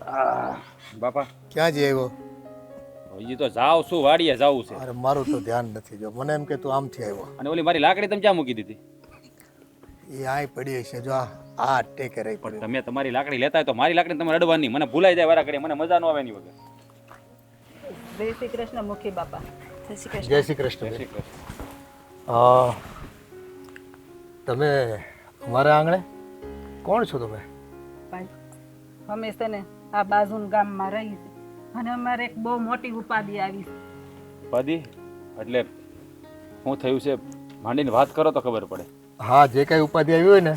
બાપા ક્યાં જઈ આવ્યો? હજી તો જાવ શું વાડીએ જાવું છે. અરે મારું તો ધ્યાન નથી. જો મને એમ કે તું આમથી આવ્યો. અને ઓલી મારી લાકડી તમે ક્યાં મૂકી દીધી? એ આય પડી છે. જો આ ટેકે રહી પણ પડી. તમે તમારી લાકડી લેતા હોય તો મારી લાકડી તમે રડવાની. મને ભૂલાઈ જાય વારા ઘડીએ, મને મજા ન આવે એની વગર. જય શ્રી કૃષ્ણ મુખી બાપા. જય શ્રી કૃષ્ણ. જય શ્રી કૃષ્ણ. જય શ્રી કૃષ્ણ. તમે અમારા આંગણે કોણ છો તમે? ભાઈ અમે છે ને આ બાજુના ગામમાં રહી છે અને અમારે એક બહુ મોટી ઉપાધિ આવી છે. ઉપાધિ એટલે શું થયું છે? માંડીને વાત કરો તો ખબર પડે. હા, જે કાંઈ ઉપાધિ આવી હોય ને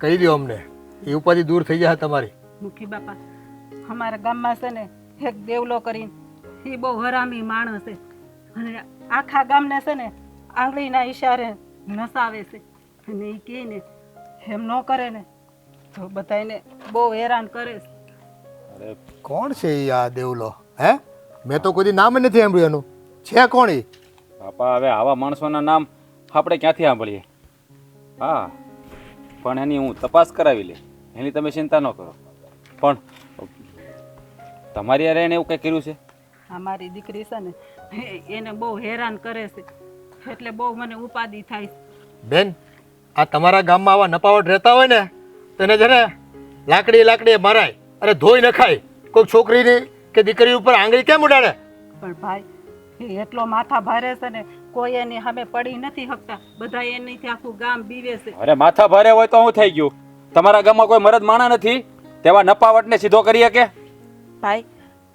કહી દો અમને. એ ઉપાધિ દૂર થઈ જાય તમારી. મુખી બાપા અમારા ગામમાં છે ને એક દેવલો કરીને એ બહુ હરામી માણસ છે અને આખા ગામને છે ને આંગળીના ઈશારે નસાવે છે અને એ કહે ને એમ ન કરે ને તો બધાને બહુ હેરાન કરે છે. અરે કોણ છે એ આ દેવલો? હે, મેં તો કોઈ નામ જ નથી સાંભળ્યું એનું. છે કોણ એ? બાપા હવે આવા માણસોના નામ આપણે ક્યાંથી સાંભળીએ? હા, પણ એની હું તપાસ કરાવી લે, એની તમે ચિંતા ન કરો. પણ તમારી યારે એને એવું કંઈ કર્યું છે? અમારી દીકરી છે ને એને બહુ હેરાન કરે છે એટલે બહુ મને ઉપાધિ થાય છે. બેન, આ તમારા ગામમાં આવા નપાવટ રહેતા હોય ને તેને છે ને લાકડી મરાય અરે ધોઈ નખાય. કોઈ છોકરીની કે દીકરી ઉપર આંગળી કેમ ઉડાડે? પણ ભાઈ એ એટલો માથા ભારે છે ને કોઈ એની સામે પડી નથી શકતા. બધા એનીથી આખું ગામ બીવે છે. અરે માથા ભારે હોય તો શું થઈ ગયું? તમારા ગામમાં કોઈ મરદ માણા નથી તેવા નપાવટને સીધો કરી શકે? ભાઈ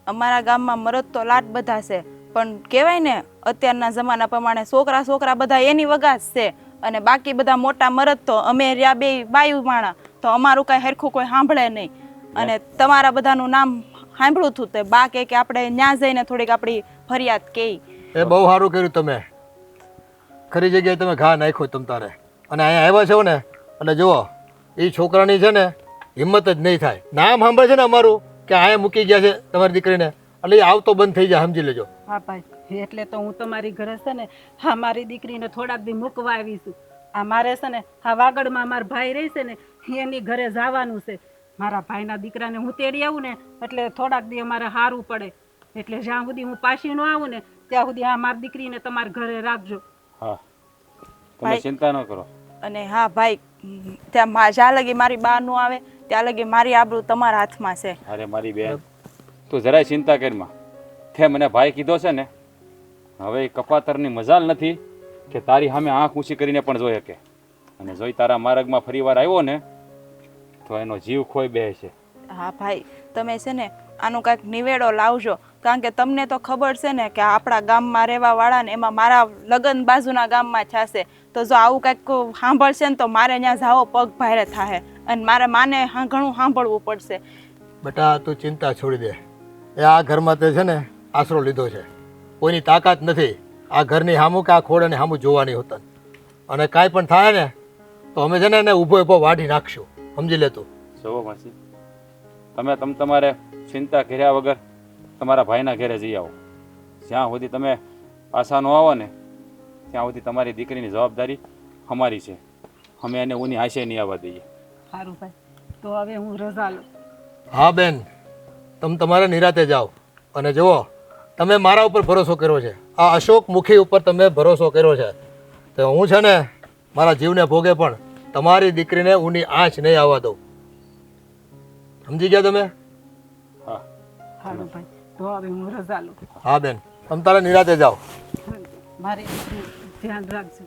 અમારા ગામમાં મરદ તો લાટ બધા છે પણ કહેવાય ને અત્યારના જમાના પ્રમાણે છોકરા બધા એની વગાસ છે અને બાકી બધા મોટા મરદ તો અમે રહ્યા બે બાયુ માણા તો અમારું કાંઈ હરખું કોઈ સાંભળે નહીં. અને તમારા બધાનું નામ સાંભળ્યું હતું તે બા કે આપણે ન્યા જઈને થોડીક આપણી ફરિયાદ કહી. એ બહુ સારું કર્યું તમે. ખરી જગ્યાએ તમે ઘા નાખ્યો તમ તારે. અને અહીંયા આવ્યા છો ને એટલે જુઓ એ છોકરાની છે ને હિંમત જ નહીં થાય. નામ સાંભળે છે ને અમારું કે અહીંયા મૂકી ગયા છે તમારી દીકરીને એટલે એ આવતો બંધ થઈ જાય, સમજી લેજો. હા ભાઈ એટલે તો હું તમારી ઘરે છે ને હા મારી દીકરીને થોડાક દી મૂકવા આવી છું. આ મારે છે ને આ વાગડમાં મારા ભાઈ રહે છે ને એની ઘરે જવાનું છે. મારા ભાઈના દીકરાને હું તેડી આવું ને એટલે થોડાક દી અમારે સારું પડે. એટલે જ્યાં સુધી હું પાછી ન આવું ને ત્યાં સુધી આ મારી દીકરીને તમારા ઘરે રાખજો. હા, તમે ચિંતા ન કરો. અને હા ભાઈ ત્યાં જ્યાં લગી મારી બા નું આવે ત્યાં લગી મારી આબરૂ તમારા હાથમાં છે. અરે મારી બેન તું જરાય ચિંતા કરીમાં. તે મને ભાઈ કીધો છે ને હવે એ કપાતરની મજાલ નથી કે તારી સામે આંખ ઊંચી કરીને પણ જોઈ શકે. અને જોઈ તારા માર્ગમાં ફરીવાર આવ્યો ને તો એનો જીવ ખોઈ બે છે. હા ભાઈ તમે છે ને આનું કાંઈક નિવેડો લાવજો કારણ કે તમને તો ખબર છે ને કે આપણા ગામમાં રહેવા વાળા ને એમાં મારા લગ્ન બાજુના ગામમાં થશે તો જો આવું કાંઈક સાંભળશે ને તો મારે ત્યાં જાવો પગ ભારે થાય અને મારે માને ઘણું સાંભળવું પડશે. બેટા તું ચિંતા છોડી દે. એ આ ઘરમાં તે છે ને આશરો લીધો છે. કોઈની તાકાત નથી આ ઘરની સામું કે આ ખોડાની સામું જોવાની હોતા. અને કાંઈ પણ થાય ને તો અમે છે ને એને ઊભો વાઢી નાખશું, સમજી લે તું. જુઓ માસી તમે તમારે ચિંતા કર્યા વગર તમારા ભાઈના ઘરે જઈ આવો. જ્યાં સુધી તમે પાછા ન આવો ને ત્યાં સુધી તમારી દીકરીની જવાબદારી અમારી છે. અમે એને ઊની આશે નહીં આવવા દઈએ. સારું ભાઈ તો હવે હું રજા લઉં. હા બેન, તમે તમારા નિરાતે જાઓ. અને જુઓ તમે મારા ઉપર ભરોસો કર્યો છે, આ અશોક મુખી ઉપર તમે ભરોસો કર્યો છે તો હું છે ને મારા જીવને ભોગે પણ તમારી દીકરીને ઊની આંચ નહીં આવવા દઉં. સમજી ગયા તમે? હા સારું ભાઈ તો હવે હું રજા લઉં. હા બેન, તમે તારા નિરાતે જાઓ. મારી દીકરી ધ્યાન રાખજો.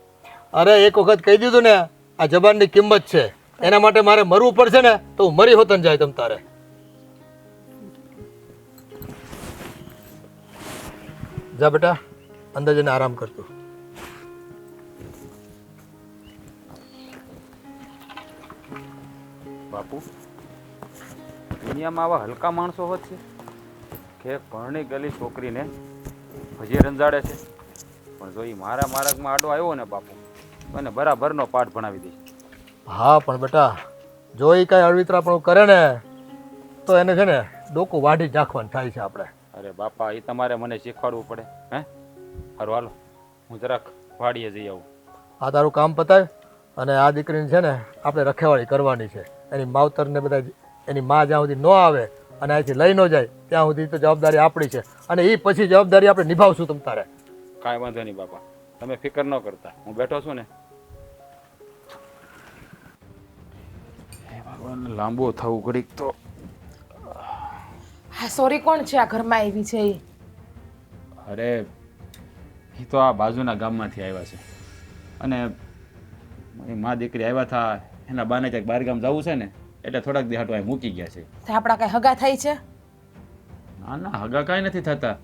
અરે એક વખત કહી દીધું ને આ જબાનની કિંમત છે એના માટે મારે મરવું પડશે ને તો હું મરી હોતન જાય તમ તારે. જા બેટા અંદર જઈને આરામ કરતું. બાપુ દુનિયામાં આવા હલકા માણસો હોત છે કે ભણની ગલી છોકરીને હજી રંજાડે છે પણ જો એ મારા માર્ગમાં આડો આવ્યો ને બાપુ તો એને બરાબરનો પાઠ ભણાવી દે. હા પણ બેટા જો એ કાંઈ અળવિતરા પણ કરે ને તો એને છે ને ડોકું વાઢી જ નાખવાનું થાય છે આપણે. અરે બાપા એ તમારે મને શીખવાડવું પડે. હે સારું હાલો હું જરાક વાડીએ જઈ આવું. આ તારું કામ પતાય અને આ દીકરીને છે ને આપણે રખેવાળી કરવાની છે. એની માવતરને બધા એની માં જ્યાં સુધી ન આવે અને અહીંથી લઈ ન જાય ત્યાં સુધી તો જવાબદારી આપણી છે અને એ પછી જવાબદારી આપણે નિભાવશું તમ તારે. કાંઈ વાંધો નહીં બાપા, તમે ફિકર ન કરતા, હું બેઠો છું ને. હે ભગવાન, લાંબુ થવું ઘડીક તો. હા સોરી, કોણ છે આ ઘરમાં આવી છે એ? અરે એ તો આ બાજુના ગામમાંથી આવ્યા છે અને મારી મા દીકરી આવ્યા હતા, એના બાને ક્યાંક બહાર ગામ જવું છે ને એટલે થોડાક દી હાટું અહીં મૂકી ગયા છે. તે આપણા કઈ હગા થાય છે? ના ના, હગા કાંઈ નથી થતા,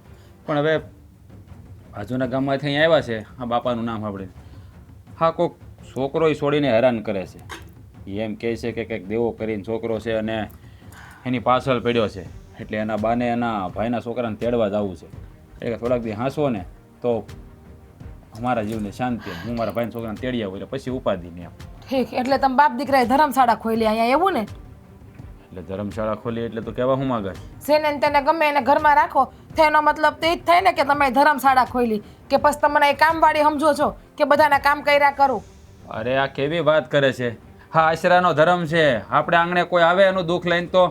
પણ હવે બાજુના ગામમાંથી અહીં આવ્યા છે. આ બાપાનું નામ સાંભળીને હા કોઈક છોકરો એ છોડીને હેરાન કરે છે. એ એમ કહે છે કે કંઈક દેવો કરીને છોકરો છે અને એની પાછળ પડ્યો છે, એટલે એના બાને એના ભાઈના છોકરાને તેડવા જવું છે. એટલે થોડાક દી હાંસવો ને તો અમારા જીવને શાંતિ, હું મારા ભાઈના છોકરાને તેડી આવું એટલે પછી ઉપાધિ ને એમ. ઠીક, એટલે તમે બાપ દીકરાએ ધર્મશાળા ખોલી અહીંયા, એવું ને? એટલે ધર્મશાળા ખોલી એટલે તો કહેવા હું માંગે જેને ને તેને ગમે એને ઘરમાં રાખો, તેનો મતલબ તો એ જ થાય ને કે તમે ધર્મશાળા ખોલી, કે પછી તમને એ કામવાળી સમજો છો કે બધાના કામ કર્યા કરું? અરે આ કેવી વાત કરે છે. હા, આશરાનો ધર્મ છે. આપણે આંગણે કોઈ આવે એનું દુઃખ લઈને તો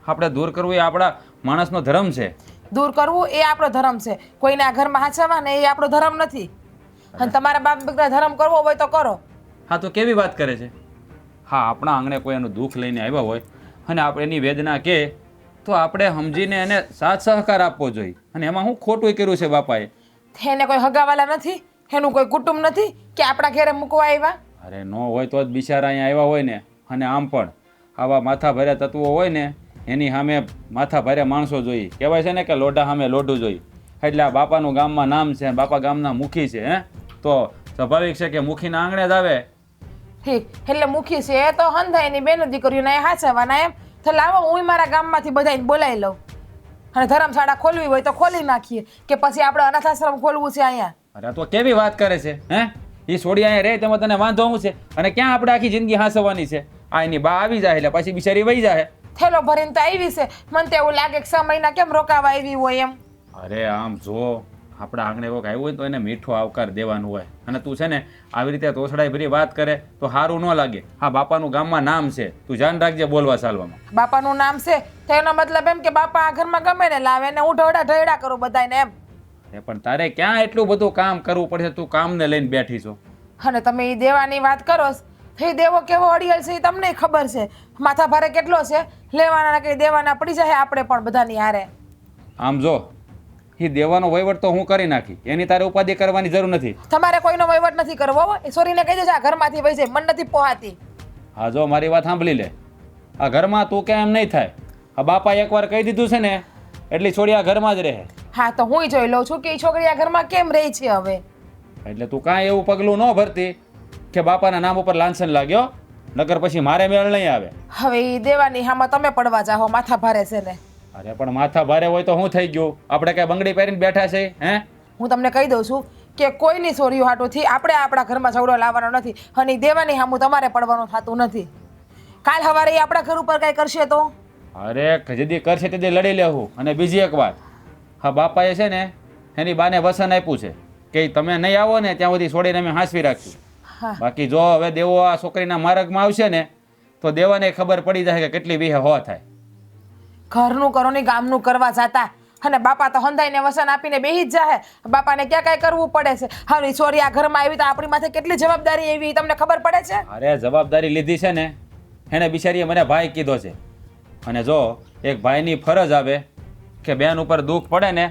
આપણે દૂર કરવું એ આપણા માણસનો ધર્મ છે. દૂર કરવું એ આપણો ધર્મ છે, કોઈને આ ઘરમાં હાચવવા ને એ આપણો ધર્મ નથી. અને તમારા બાપ દીકરા ધર્મ કરવો હોય તો કરો. હા તો કેવી વાત કરે છે. હા, આપણા આંગણે કોઈ એનું દુઃખ લઈને આવ્યા હોય અને આપણે એની વેદના કહે તો આપણે સમજીને એને સાથ સહકાર આપવો જોઈએ. અને એમાં હું ખોટું કર્યું છે બાપાએ? એને કોઈ હગાવાલા નથી, એનું કોઈ કુટુંબ નથી કે આપણા ઘરે મૂકવા આવ્યા? અરે ન હોય તો જ બિચારા અહીંયા આવ્યા હોય ને. અને આમ પણ આવા માથા ભર્યા તત્વો હોય ને એની સામે માથા ભર્યા માણસો જોઈએ. કહેવાય છે ને કે લોઢા સામે લોઢું જોઈએ. એટલે આ બાપાનું ગામમાં નામ છે, બાપા ગામના મુખી છે. તો સ્વાભાવિક છે કે મુખીના આંગણે જ આવે. ઠીક, એટલે મુખી છે એ તો હંધાય એની બેનો દીકરીઓને હાચવવાના એમ. તો લાવો હું મારા ગામમાંથી બધાને બોલાવી લઉં અને ધર્મશાળા ખોલવી હોય તો ખોલી નાખીએ, કે પછી આપણે અનાથ આશ્રમ ખોલવું છે અહીંયા? અરે તો કેવી વાત કરે છે. એ છોડી અહીંયા રહે તેમાં તને વાંધો શું છે? અને ક્યાં આપણે આખી જિંદગી હાંસવાની છે? આ એની બા આવી જાય એટલે પછી બિચારી વહી જાય. થેલો ભરીને તો આવી છે, મને તો એવું લાગે કે 6 મહિના કેમ રોકાવા આવી હોય એમ. અરે આમ જો, આપણા આંગણે કોઈક આવ્યું હોય તો એને મીઠો આવકાર દેવાનું હોય. અને તું છે ને આવી રીતે તોછડાઈ ભરી વાત કરે તો સારું ન લાગે. હા, બાપાનું ગામમાં નામ છે, તું ધ્યાન રાખજે બોલવા ચાલવામાં. બાપાનું નામ છે તો એનો મતલબ એમ કે બાપા આ ઘરમાં ગમે ને લાવે ને હું ઢોળા ઢળા કરું બધાને એમ. પણ તારે ક્યાં એટલું બધું કામ કરવું પડશે? તું કામને લઈને બેઠી છો. અને તમે એ દેવાની વાત કરો છો, એ દેવો કેવો અડિયલ છે એ તમને ખબર છે. માથા ભારે કેટલો છે, લેવાના કઈ દેવાના પડી જાય આપણે પણ બધાની હારે. આમ જો, એ દેવાનો વહીવટ તો હું કરી નાખી, એની તારે ઉપાધિ કરવાની જરૂર નથી. તમારે કોઈનો વહીવટ નથી કરવો. એ સોરીને કહી દેજો આ ઘરમાંથી વહી જાય, મન નથી પોહાતી. હા જો, મારી વાત સાંભળી લે. આ ઘરમાં તું કે એમ નહીં થાય. આ બાપા એકવાર કહી દીધું છે ને એટલી છોડી આ ઘરમાં જ રહે. હા તો હું જોઈ લઉં છું કે એ છોકરી આ ઘરમાં કેમ રહી છે હવે. એટલે તું કાંઈ એવું પગલું ન ભરતી કે બાપાના નામ ઉપર લાંછન લાગ્યો, નકર પછી મારે મેળ નહીં આવે. હવે એ દેવાની હામાં તમે પડવા જાઓ, માથા ભારે છે ને. અરે પણ માથા ભારે હોય તો શું થઈ ગયું? આપણે કઈ બંગડી પહેરીને બેઠા છે? હું તમને કહી દઉં છું કે કોઈની સોરીઓ હાટોથી આપણે આપણા ઘરમાં ઝઘડો લાવવાનો નથી અને ઈ દેવાની હામું તમારે પડવાનું થતું નથી. કાલ સવારે એ આપણા ઘર ઉપર કઈ કરશે તો? અરે જેદી કરશે તેદી લડી લેવું. અને બીજી એક વાત, હા બાપાએ છે ને એની બાને વસન આપ્યું છે કે તમે નહીં આવો ને ત્યાં સુધી છોડીને અમે હાંસવી રાખશું. હા. બાકી જો હવે દેવો આ છોકરીના માર્ગમાં આવશે ને તો દેવાને ખબર પડી જાય કે કેટલી વિહે હો થાય. ઘરનું કરો ને ગામનું કરવા જાતા અને બાપા તો હંધાઈને વસન આપીને બેહી જ જાહે. બાપાને ક્યાં કાંઈ કરવું પડે છે? હવે સોરી આ ઘરમાં આવી તો આપણી માથે કેટલી જવાબદારી એવી તમને ખબર પડે છે? અરે જવાબદારી લીધી છે ને એને બિચારીએ મને ભાઈ કીધો છે. અને જો એક ભાઈની ફરજ આવે કે બેન ઉપર દુઃખ પડે ને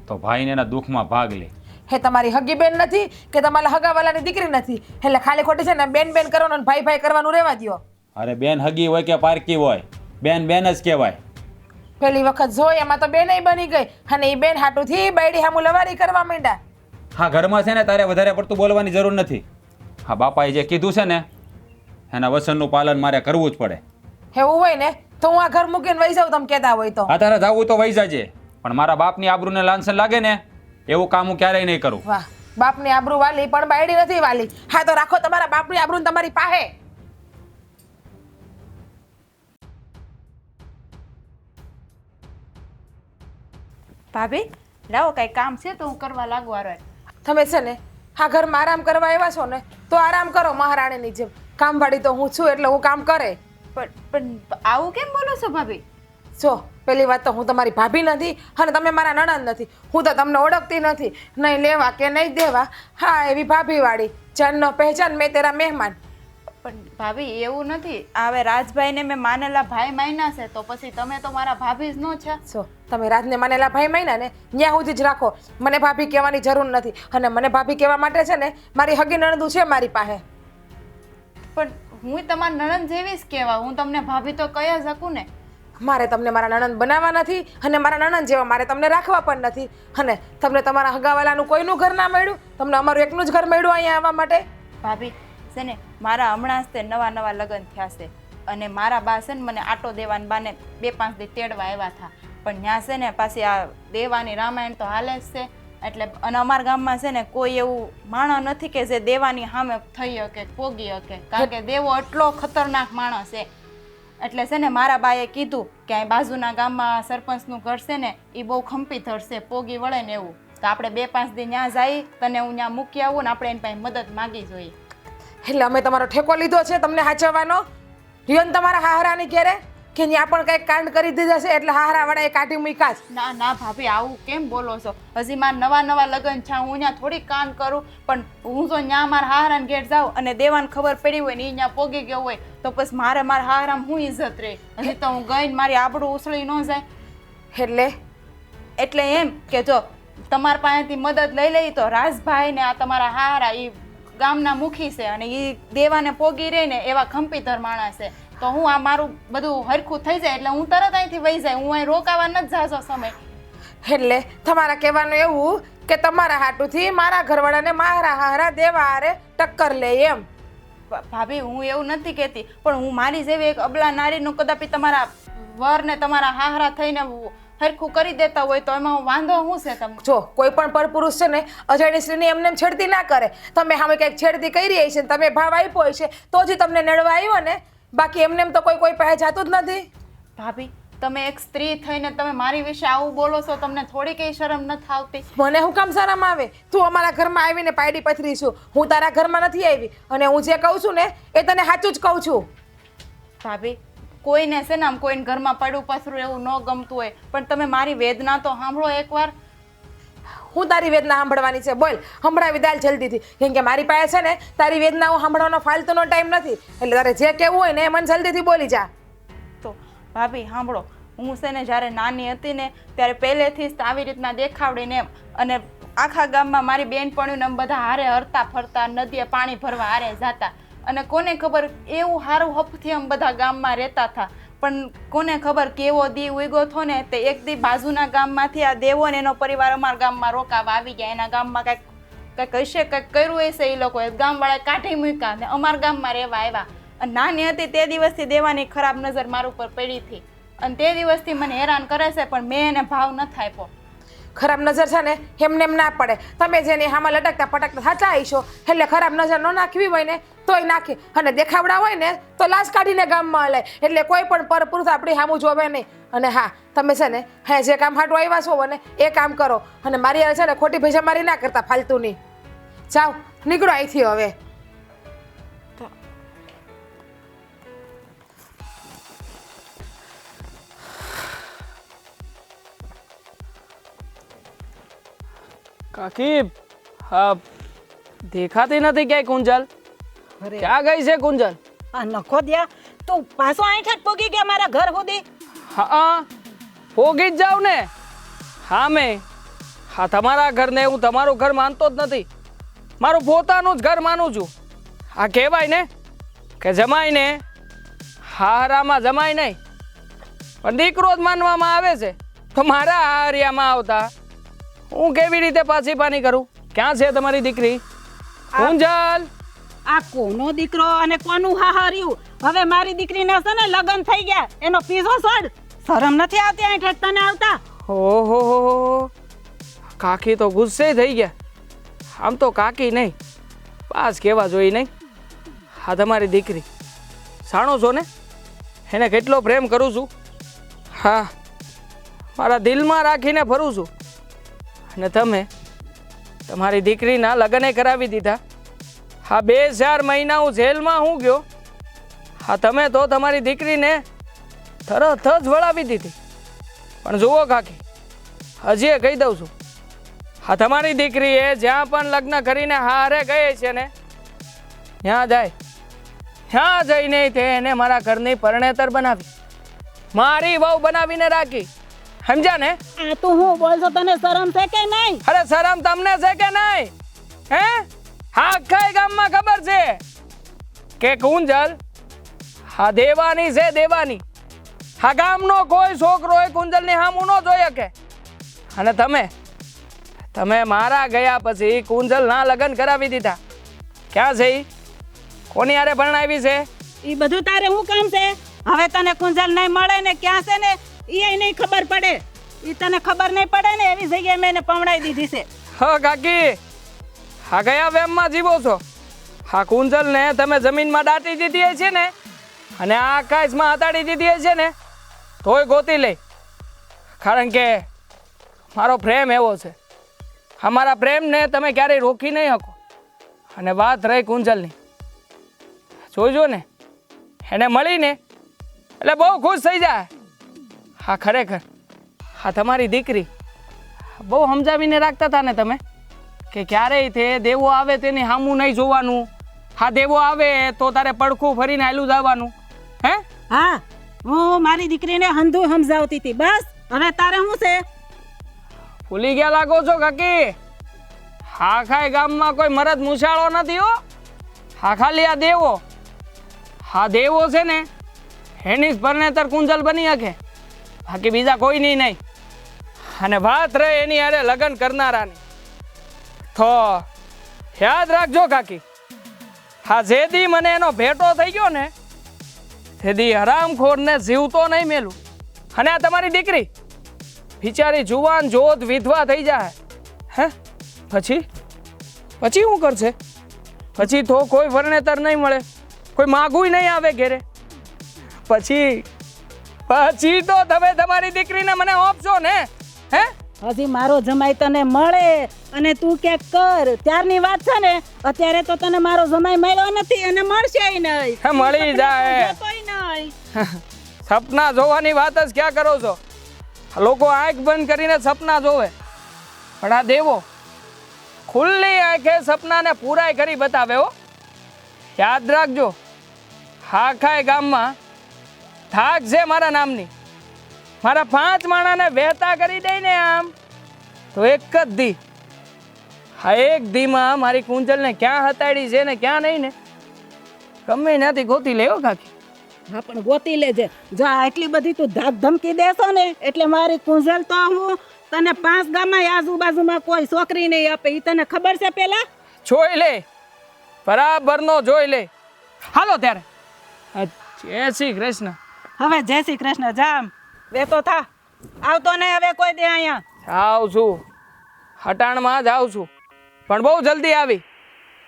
તો ભાઈને એના દુઃખમાં ભાગ લે. હે તમારી હગી બેન નથી કે તમારા હગાવાલાની દીકરી નથી, એટલે ખાલી ખોટી છે ને બેન બેન કરવાનું અને ભાઈ ભાઈ કરવાનું રહેવા દ્યો. અરે બેન હગી હોય કે પારકી હોય, બેન બેન જ કહેવાય. પેલી વખત જોઈ એમાં તો બેન બની ગઈ અને એ બેન હાટુથી બાયડી હામું લવારી કરવા માંડ્યા. હા ઘરમાં છે ને તારે વધારે પડતું બોલવાની જરૂર નથી. હા બાપાએ જે કીધું છે ને એના વચનનું પાલન મારે કરવું જ પડે. એવું હોય ને તો હું આ ઘર મૂકીને વહી જાઉં તમે કહેતા હોય તો. હા તારે જવું તો વહી જાજે, પણ મારા બાપની આબરૂને લાંછન લાગે ને એવું કામ હું ક્યારેય નહીં કરું. વાહ, બાપની આબરૂ વાલી પણ બાયડી નથી વાલી. હા તો રાખો તમારા બાપની આબરૂ તમારી પાસે. ભાભી લાવો કઈ કામ છે તો હું કરવા લાગુ. આરો તમે છે ને હા ઘરમાં આરામ કરવા આવ્યા છો ને તો આરામ કરો મહારાણીની જેમ. કામવાળી તો હું છું એટલે હું કામ કરે. પણ આવું કેમ બોલો છો ભાભી? જો પહેલી વાત તો હું તમારી ભાભી નથી અને તમે મારા નણંદ નથી. હું તો તમને ઓળખતી નથી, નહીં લેવા કે નહીં દેવા. હા, એવી ભાભીવાળી જાનનો પહેચાન મેં તેરા મહેમાન. પણ ભાભી એવું નથી. હવે રાજભાઈને મેં માનેલા ભાઈ માન્યા છે, તો પછી તમે તો મારા ભાભી જ ન છે. સો તમે રાજને માનેલા ભાઈ માન્યા ને ત્યાં સુધી જ રાખો. મને ભાભી કહેવાની જરૂર નથી. અને મને ભાભી કહેવા માટે છે ને મારી હગી નણંદુ છે મારી પાસે. પણ હું તમારી નણંદ જેવી જ કહેવા. હું તમને ભાભી તો કહી જ શકું ને. મારે તમને મારા નણંદ બનાવવા નથી અને મારા નણંદ જેવા મારે તમને રાખવા પણ નથી. અને તમને તમારા હગાવાલાનું કોઈનું ઘર ના મળ્યું, તમને અમારું એકનું જ ઘર મળ્યું અહીંયા આવવા માટે. ભાભી છે ને મારા હમણાં જ તે નવા લગ્ન થયા છે અને મારા બા છે ને મને આટો દેવાને બાને 2-5 દી તેડવા આવ્યા હતા. પણ ત્યાં છે ને પાછી આ દેવાની રામાયણ તો હાલે જ છે. એટલે અને અમારા ગામમાં છે ને કોઈ એવું માણસ નથી કે જે દેવાની સામે થઈ શકે, પોગી શકે. કારણ કે દેવો એટલો ખતરનાક માણસ છે. એટલે છે ને મારા બાએ કીધું કે અહીં બાજુના ગામમાં સરપંચનું ઘર છે ને એ બહુ ખંપી ધરશે, પોગી વળે ને એવું. તો આપણે 2-5 દી ત્યાં જઈ તને હું ત્યાં મૂકી આવું ને આપણે એની પાસે મદદ માગી જોઈએ. એટલે અમે તમારો ઠેકો લીધો છે તમને હાચવવાનો? રિયોન તમારા હાહરાની ઘેરે કે ત્યાં પણ કંઈક કાંડ કરી દીધા છે એટલે હાહરાવાળાએ કાઢી મૂક્યા જ. ના ના ભાભી આવું કેમ બોલો છો? હજી મારા નવા લગ્ન છે, હું ત્યાં થોડી કાંડ કરું. પણ હું જો ત્યાં મારા હાહરાને ઘેર જાઉં અને દેવાને ખબર પડી હોય ને એ ત્યાં પોગી ગયો હોય તો પછી મારા હાહરામાં હું ઇજ્જત રહે? હજી તો હું ગઈને મારી આબરૂ ઉછળી ન જાય. એટલે એમ કે જો તમારા પાસેથી મદદ લઈ લઈ તો રાજભાઈ ને આ તમારા હાહરા એ ગામના મુખી છે અને એ દેવાને પોગી રહે ને એવા ખંપીધર માણસ છે. તો હું આ મારું બધું હરખું થઈ જાય એટલે હું તરત અહીંથી વહી જાય. હું અહીં રોકાવા નથી જાજો સમય. એટલે તમારા કહેવાનું એવું કે તમારા હાટુથી મારા ઘરવાળાને મારા હારા દેવા હારે ટક્કર લે એમ? ભાભી હું એવું નથી કહેતી, પણ હું મારી જેવી એક અબલા નારીનું કદાપી તમારા વરને તમારા હાહરા થઈને હરખું કરી દેતા હોય તો એમાં વાંધો શું છે તમને? જો કોઈ પણ પરપુરુષ છે ને અજાણી સ્ત્રીને એમને એમ છેડતી ના કરે. તમે સામે કંઈક છેડતી કરી છે ને તમે ભાવ આપ્યો છે તો જ તમને નડવા આવ્યો ને, બાકી એમને એમ તો કોઈ પાસે જાતું જ નથી. ભાભી તમે એક સ્ત્રી થઈને તમે મારી વિશે આવું બોલો છો, તમને થોડી કઈ શરમ નથી આવતી? મને હું કામ શરમ આવે? તું અમારા ઘરમાં આવીને પાયડી પથરી છું, હું તારા ઘરમાં નથી આવી. અને હું જે કહું છું ને એ તને સાચું જ કહું છું. ભાભી કોઈને છે ને આમ કોઈને ઘરમાં પડ્યું પથરું એવું ન ગમતું હોય, પણ તમે મારી વેદના તો સાંભળો એકવાર. હું તારી વેદના સાંભળવાની છે? બોલ, સંભળાવી દાલ જલ્દીથી. કેમ કે મારી પાસે છે ને તારી વેદનાઓ સાંભળવાનો ફાલતુનો ટાઈમ નથી. એટલે તારે જે કહેવું હોય ને એ મને જલ્દીથી બોલી જા. તો ભાભી સાંભળો, હું છે ને જ્યારે નાની હતી ને ત્યારે પહેલેથી જ આવી રીતના દેખાવડીને એમ અને આખા ગામમાં મારી બેનપણીઓને એમ બધા હારે હરતા ફરતા, નદીએ પાણી ભરવા હારે જતા. અને કોને ખબર એવું સારું હપથી એમ બધા ગામમાં રહેતા હતા. પણ કોને ખબર કેવો દી ઉગ્યો થો ને તે એક દી બાજુના ગામમાંથી આ દેવો ને એનો પરિવાર અમારા ગામમાં રોકાવા આવી ગયા. એના ગામમાં કંઈક હશે, કંઈક કર્યું હશે એ લોકોએ, ગામવાળાએ કાઢી મૂક્યા ને અમારા ગામમાં રહેવા આવ્યા. અને નાની હતી તે દિવસથી દેવાની ખરાબ નજર મારા ઉપર પડી હતી અને તે દિવસથી મને હેરાન કરે છે, પણ મેં એને ભાવ નથી આપ્યો. ખરાબ નજર છે ને એમને એમ ના પડે. તમે જેની હામાં લટકતા પટકતા સાચા આવીશો એટલે ખરાબ નજર ન નાખવી હોય ને તોય નાખી, અને દેખાવડા હોય ને તો લાશ કાઢીને ગામમાં હલાય. એટલે કોઈ પણ પરપુરુષ આપણી સામું જોવે નહીં. અને હા, તમે છે ને હે જે કામ હાટું આવ્યા છો ને એ કામ કરો. અને મારી યાર છે ને ખોટી ભેજામારી ના કરતા ફાલતુની. જાઓ, નીકળો અહીંથી હવે. કાકી હા દેખાતી નથી ક્યાંય કુંજલ. ક્યાં ગઈ છે કુંજલ? આ નખો દ્યા તું પાછો આઠ જ પોગી ગયા મારા ઘર સુધી. હા પોગી જ જાવ ને. હા હા તમારા ઘરને હું તમારું ઘર માનતો જ નથી, મારું પોતાનું જ ઘર માનું છું. આ કહેવાય ને કે જમાઈને હારામાં જમાય નહીં પણ દીકરો જ માનવામાં આવે છે. તો મારા હારિયામાં આવતા હું કેવી રીતે પાછી પાની કરું? ક્યાં છે તમારી દીકરી કુંજલ? આ કોનો દીકરો અને કોનું હાહર્યું? હવે મારી દીકરીને છે ને લગ્ન થઈ ગયા, એનો પીઝો છોડ. શરમ નથી આવતી આઠ તને આવતા? ઓહો કાકી તો ગુસ્સે થઈ ગયા. આમ તો કાકી નહીં, પાસ કહેવા જોઈએ નહીં. હા તમારી દીકરી જાણો છો ને એને કેટલો પ્રેમ કરું છું. હા મારા દિલમાં રાખીને ફરું છું. અને તમે તમારી દીકરીના લગ્ને કરાવી દીધા. હા 2-4 મહિના હું જેલમાં હું ગયો. હા તમે તો તમારી દીકરીને તરત જ વળાવી દીધી. પણ જુઓ કાકી, હજી એ કહી દઉં છું, હા તમારી દીકરીએ જ્યાં પણ લગ્ન કરીને હારે ગઈ છે ને ત્યાં જાય, ત્યાં જઈને તે એને મારા ઘરની પરણેતર બનાવી, મારી વહુ બનાવીને રાખી, સમજ્યા ને? આ તું હું બોલશો, તને શરમ છે કે નહીં? અરે શરમ તમને છે કે નહીં? હે? હા, આખા ગામમાં ખબર છે કે કુંજલ હા દેવાની છે, દેવાની. હા ગામનો કોઈ છોકરો એ કુંજલની સામું ન જોઈ શકે. અને તમે મારા ગયા પછી કુંજલના લગ્ન કરાવી દીધા. ક્યાં છે ઈ? કોની હારે પરણાવી છે? એ બધું તારે શું કામ છે? હવે તને કુંજલ નહીં મળે ને ક્યાં છે ને એ નહીં ખબર પડે. એ તને ખબર નહીં પડે ને એવી જગ્યાએ મેં એને પમણાઈ દીધી છે. હા કાકી, હા ગયા વેમમાં જીવો છો. હા કુંજલને તમે જમીનમાં દાટી દીધી છે ને અને આકાશમાં હતાડી દીધી છે ને તોય ગોતી લે, કારણ કે મારો પ્રેમ એવો છે. અમારા પ્રેમને તમે ક્યારેય રોકી નહીં શકો. અને વાત રહી કુંજલની, જોજો ને એને મળીને એટલે બહુ ખુશ થઈ જાય. હા ખરેખર હા તમારી દીકરી બહુ સમજાવીને રાખતા હતા ને તમે કે ક્યારેય તે દેવો આવે તેની સામું નહીં જોવાનું. હા દેવો આવે તો તારે પડખું ફરીને હાલું જવાનું. હે? હા, હું મારી દીકરીને હંધું સમજાવતી હતી. બસ હવે તારે શું છે? ભૂલી ગયા લાગો છો કાકી. હા ખાય ગામમાં કોઈ મરદ મુસાળો નથી હો. હા ખાલી આ દેવો, હા દેવો છે ને એની જ પરણેતર કુંજલ બની શકે, બાકી બીજા કોઈ નહીં. અને વાત રહે એની હારે લગ્ન કરનારાની, તો યાદ રાખજો કાકી, હા જેદી મને એનો ભેટો થઈ ગયો ને તેદી હરામખોરને જીવતો નહીં મેલું. અને આ તમારી દીકરી બિચારી જુવાન જોત વિધવા થઈ જાય. હે? પછી શું કરશે? પછી તો કોઈ પરણેતર નહીં મળે, કોઈ માગું નહીં આવે ઘેરે. પછી તો તમે તમારી દીકરીને મને આપશો ને? હે? હજી મારો જમાઈ તને મળે અને તું ક્યાંક કર ત્યારની વાત છે ને. અત્યારે તો તને મારો જમાઈ મળ્યો નથી અને મળશે નહીં. હે, મળી જાય. જતોય નહીં. સપના જોવાની વાત જ ક્યાં કરો છો? લોકો આંખ બંધ કરીને સપના જોવે, પણ આ દેવો ખુલ્લી આંખે સપનાને પૂરાય કરી બતાવે હો. યાદ રાખજો, આખા ગામમાં થાક છે મારા નામની. મારા 5 માણાને વહેતા કરી દે ને આમ તો એક જ દી, હા એક દીમાં મારી કુંજલને ક્યાં હતાડી છે ને ક્યાં નહીં ને ગમે ત્યાંથી ગોતી લેવો કાકી. હા પણ ગોતી લેજે. જો આટલી બધી તું ધાક ધમકી દેશો ને એટલે મારી કુંજલ તો હું તને 5 ગામમાં આજુબાજુમાં કોઈ છોકરી નહીં આપે. એ તને ખબર છે પેલા? જોઈ લે, બરાબરનો જોઈ લે. હાલો ત્યારે, જય શ્રી કૃષ્ણ. હવે જય શ્રી કૃષ્ણ. જામ વેતો થા, આવતો નહીં હવે કોઈ દે અહીંયા. જાઉં છું, હટાણમાં જાઉં છું, પણ બહુ જલ્દી આવી.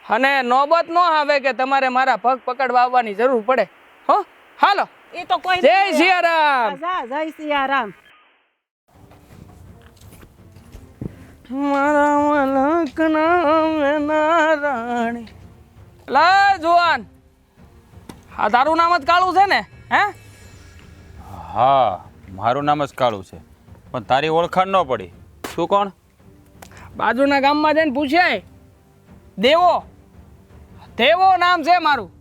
અને નોબત ન આવે કે તમારે મારા પગ પકડવા આવવાની જરૂર પડે. હો હાલો. એ તો કોઈ જય સિયારામ. જય સિયારામ. મારા મલકના નારાયણ. લા જુવાન, આ તારું નામ જ કાળું છે ને? હે? હા, મારું નામ જ કાળું છે, પણ તારી ઓળખાણ ન પડી. તું કોણ? બાજુના ગામમાં જઈને પૂછાય. દેવો નામ છે મારું.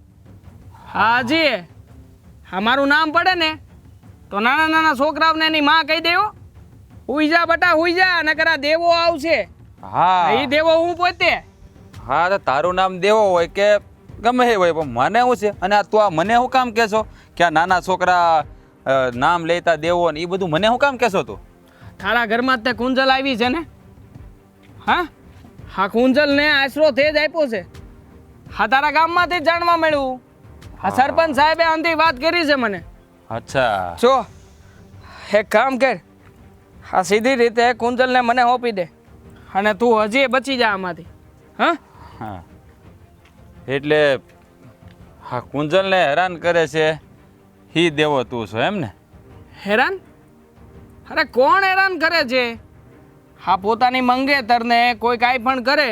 હાજી, હા મારું નામ પડે ને તો નાના નાના છોકરાઓને એની માં કહી દેવો, હુઈ જા બટા હુઈ જા, નકર આ દેવો આવશે. હા એ દેવો હું પોતે. હા, તો તારું નામ દેવો હોય કે ગમે એ હોય, પણ મને શું છે? અને તું આ મને શું કામ કહેશો કે આ નાના છોકરા નામ લેતા દેવો ને એ બધું મને શું કામ કહેશો તું? તારા ઘરમાં તે કુંજલ આવી છે ને? હા કુંજલને આશરો તે જ આપ્યો છે. હા તારા ગામમાંથી જ જાણવા મળ્યું. હા સરપંચ સાહેબે આંધી વાત કરી છે મને. અચ્છા, જો એક કામ કર, હા સીધી રીતે કુંજલને મને સોંપી દે અને તું હજી બચી જા આમાંથી. હા એટલે હા કુંજલને હેરાન કરે છે હી દેવો તું છો એમ ને? હેરાન? અરે કોણ હેરાન કરે છે? હા પોતાની મંગેતરને કોઈ કાંઈ પણ કરે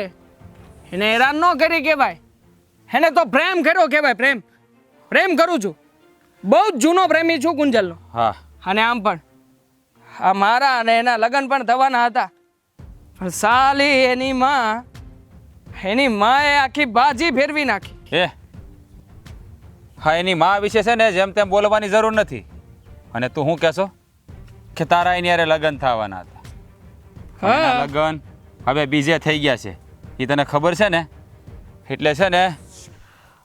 એને હેરાન ન કરી કહેવાય, એને તો પ્રેમ કર્યો કહેવાય. પ્રેમ કરું છું, બહુ જ જૂનો પ્રેમી છું કુંજલનો. હા, અને આમ પણ આ મારા અને એના લગ્ન પણ થવાના હતા, પણ સાલી એની માએ આખી બાજી ફેરવી નાખી. હા, એની માં વિશે છે ને જેમ તેમ બોલવાની જરૂર નથી. અને તું શું કહેશો કે તારા એની હારે લગ્ન થવાના હતા? એના લગ્ન હવે બીજે થઈ ગયા છે, એ તને ખબર છે ને? એટલે છે ને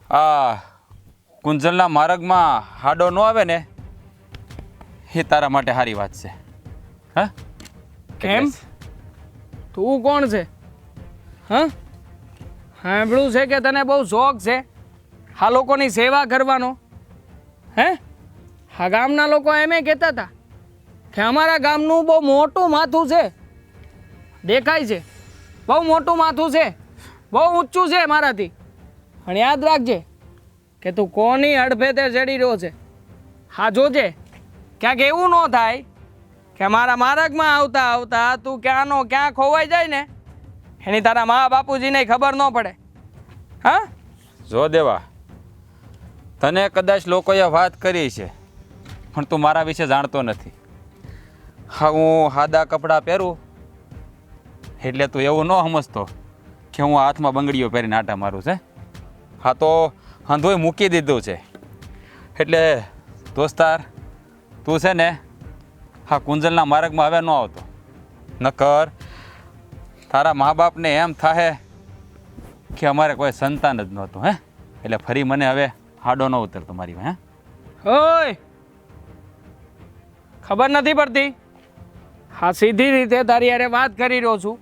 આ કુંજલના માર્ગમાં હાડો ન આવે ને એ તારા માટે સારી વાત છે. હા, કેમ? તું કોણ છે? હા, સાંભળ્યું છે કે તને બહુ શોખ છે આ લોકોની સેવા કરવાનો. હે, આ ગામના લોકો એમ કહેતા હતા કે અમારા ગામનું બહુ મોટું માથું છે, દેખાય છે, બહુ મોટું માથું છે, બહુ ઊંચું છે મારાથી. પણ યાદ રાખજે કે તું કોની અડફેતે ચડી રહ્યો છે. હા, જોજે ક્યાંક એવું ન થાય કે મારા માર્ગમાં આવતા આવતા તું ક્યાંનો ક્યાં ખોવાઈ જાય ને એની તારા મા બાપુજીને ખબર ન પડે. હા, જો દેવા, તને કદાચ લોકોએ વાત કરી છે પણ તું મારા વિશે જાણતો નથી. હા, હું સાદા કપડાં પહેરું એટલે તું એવું ન સમજતો કે હું હાથમાં બંગડીઓ પહેરીને આટા મારું છે. હા, તો હંધોય મૂકી દીધું છે. એટલે દોસ્તાર, તું છે ને હા કુંજલના માર્ગમાં હવે ન આવતો, નકર તારા મા બાપને એમ થાહે કે અમારે કોઈ સંતાન જ નહોતું. હે, એટલે ફરી મને હવે હાડો ન ઉતરતો મારી. હે, ઓય, ખબર નથી પડતી? હા, સીધી રીતે તારી હારે વાત કરી રહ્યો છું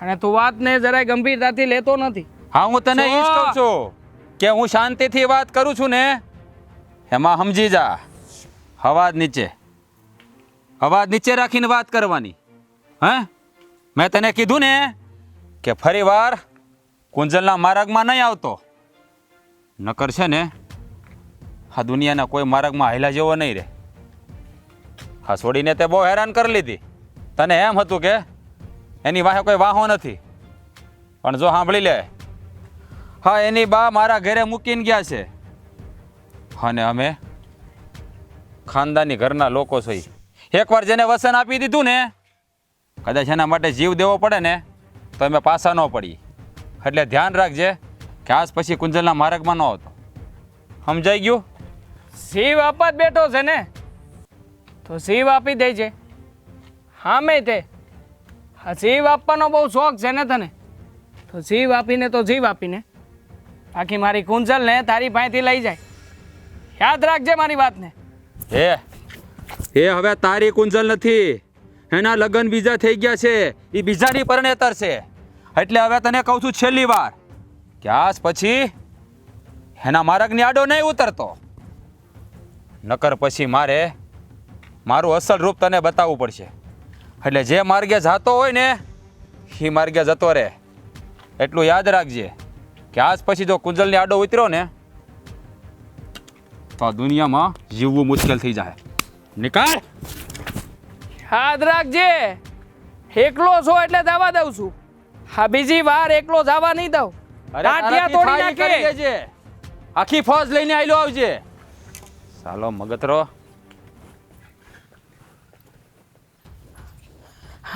અને તું વાતને જરાય ગંભીરતાથી લેતો નથી. હા, હું તને એ જ કહું છું કે હું શાંતિથી વાત કરું છું ને, એમાં સમજી જા. અવાજ નીચે રાખીને વાત કરવાની. હે, મેં તને કીધું ને કે ફરી વાર કુંજલના માર્ગમાં નહીં આવતો, નકર છે ને આ દુનિયાના કોઈ માર્ગમાં હાલ્યા જેવો નહીં રહે. હા, છોડીને તે બહુ હેરાન કરી લીધી. તને એમ હતું કે એની વાહે કોઈ વાહો નથી, પણ જો સાંભળી લે, હા એની બા મારા ઘરે મૂકીને ગયા છે અને અમે ખાનદાની ઘરના લોકો છીએ. એકવાર જેને વસન આપી દીધું ને, કદાચ એના માટે જીવ દેવો પડે ને તો અમે પાછા ન પડીએ. એટલે ધ્યાન રાખજે કે આજ પછી કુંજલના માર્ગમાં ન આવતો. સમજાઈ ગયું? શિવ આપવા જ બેઠો છે ને, તો શિવ આપી દે છે. હા, મેં તે હા શિવ આપવાનો બહુ શોખ છે ને તને, તો શિવ આપીને તો જીવ આપીને બાકી મારી કુંજલને તારી પાસેથી લઈ જાય. યાદ રાખજે મારી વાતને. એ હવે તારી કુંજલ નથી, એના લગ્ન બીજા થઈ ગયા છે, એ બીજાની પરણેતર છે. એટલે હવે તને કહું છું છેલ્લી વાર કે આજ પછી એના માર્ગની આડો નહીં ઉતરતો, નકર પછી મારે મારું અસલ રૂપ તને બતાવવું પડશે. એટલે જે માર્ગે જતો હોય ને એ માર્ગે જતો રહે. એટલું યાદ રાખજે કે આજ પછી જો કુંજલની આડો ઉતર્યો ને તો આ દુનિયામાં જીવવું મુશ્કેલ થઈ જાય. નિકાળ. યાદ રાખજે, એકલો છો એટલે જવા દઉં છું. હા, બીજી વાર એકલો જવા નહીં દઉં. ટાંટિયા તોડી નાખે. આખી ફોજ લઈને આયલો આવજે. સાલો મગતરો.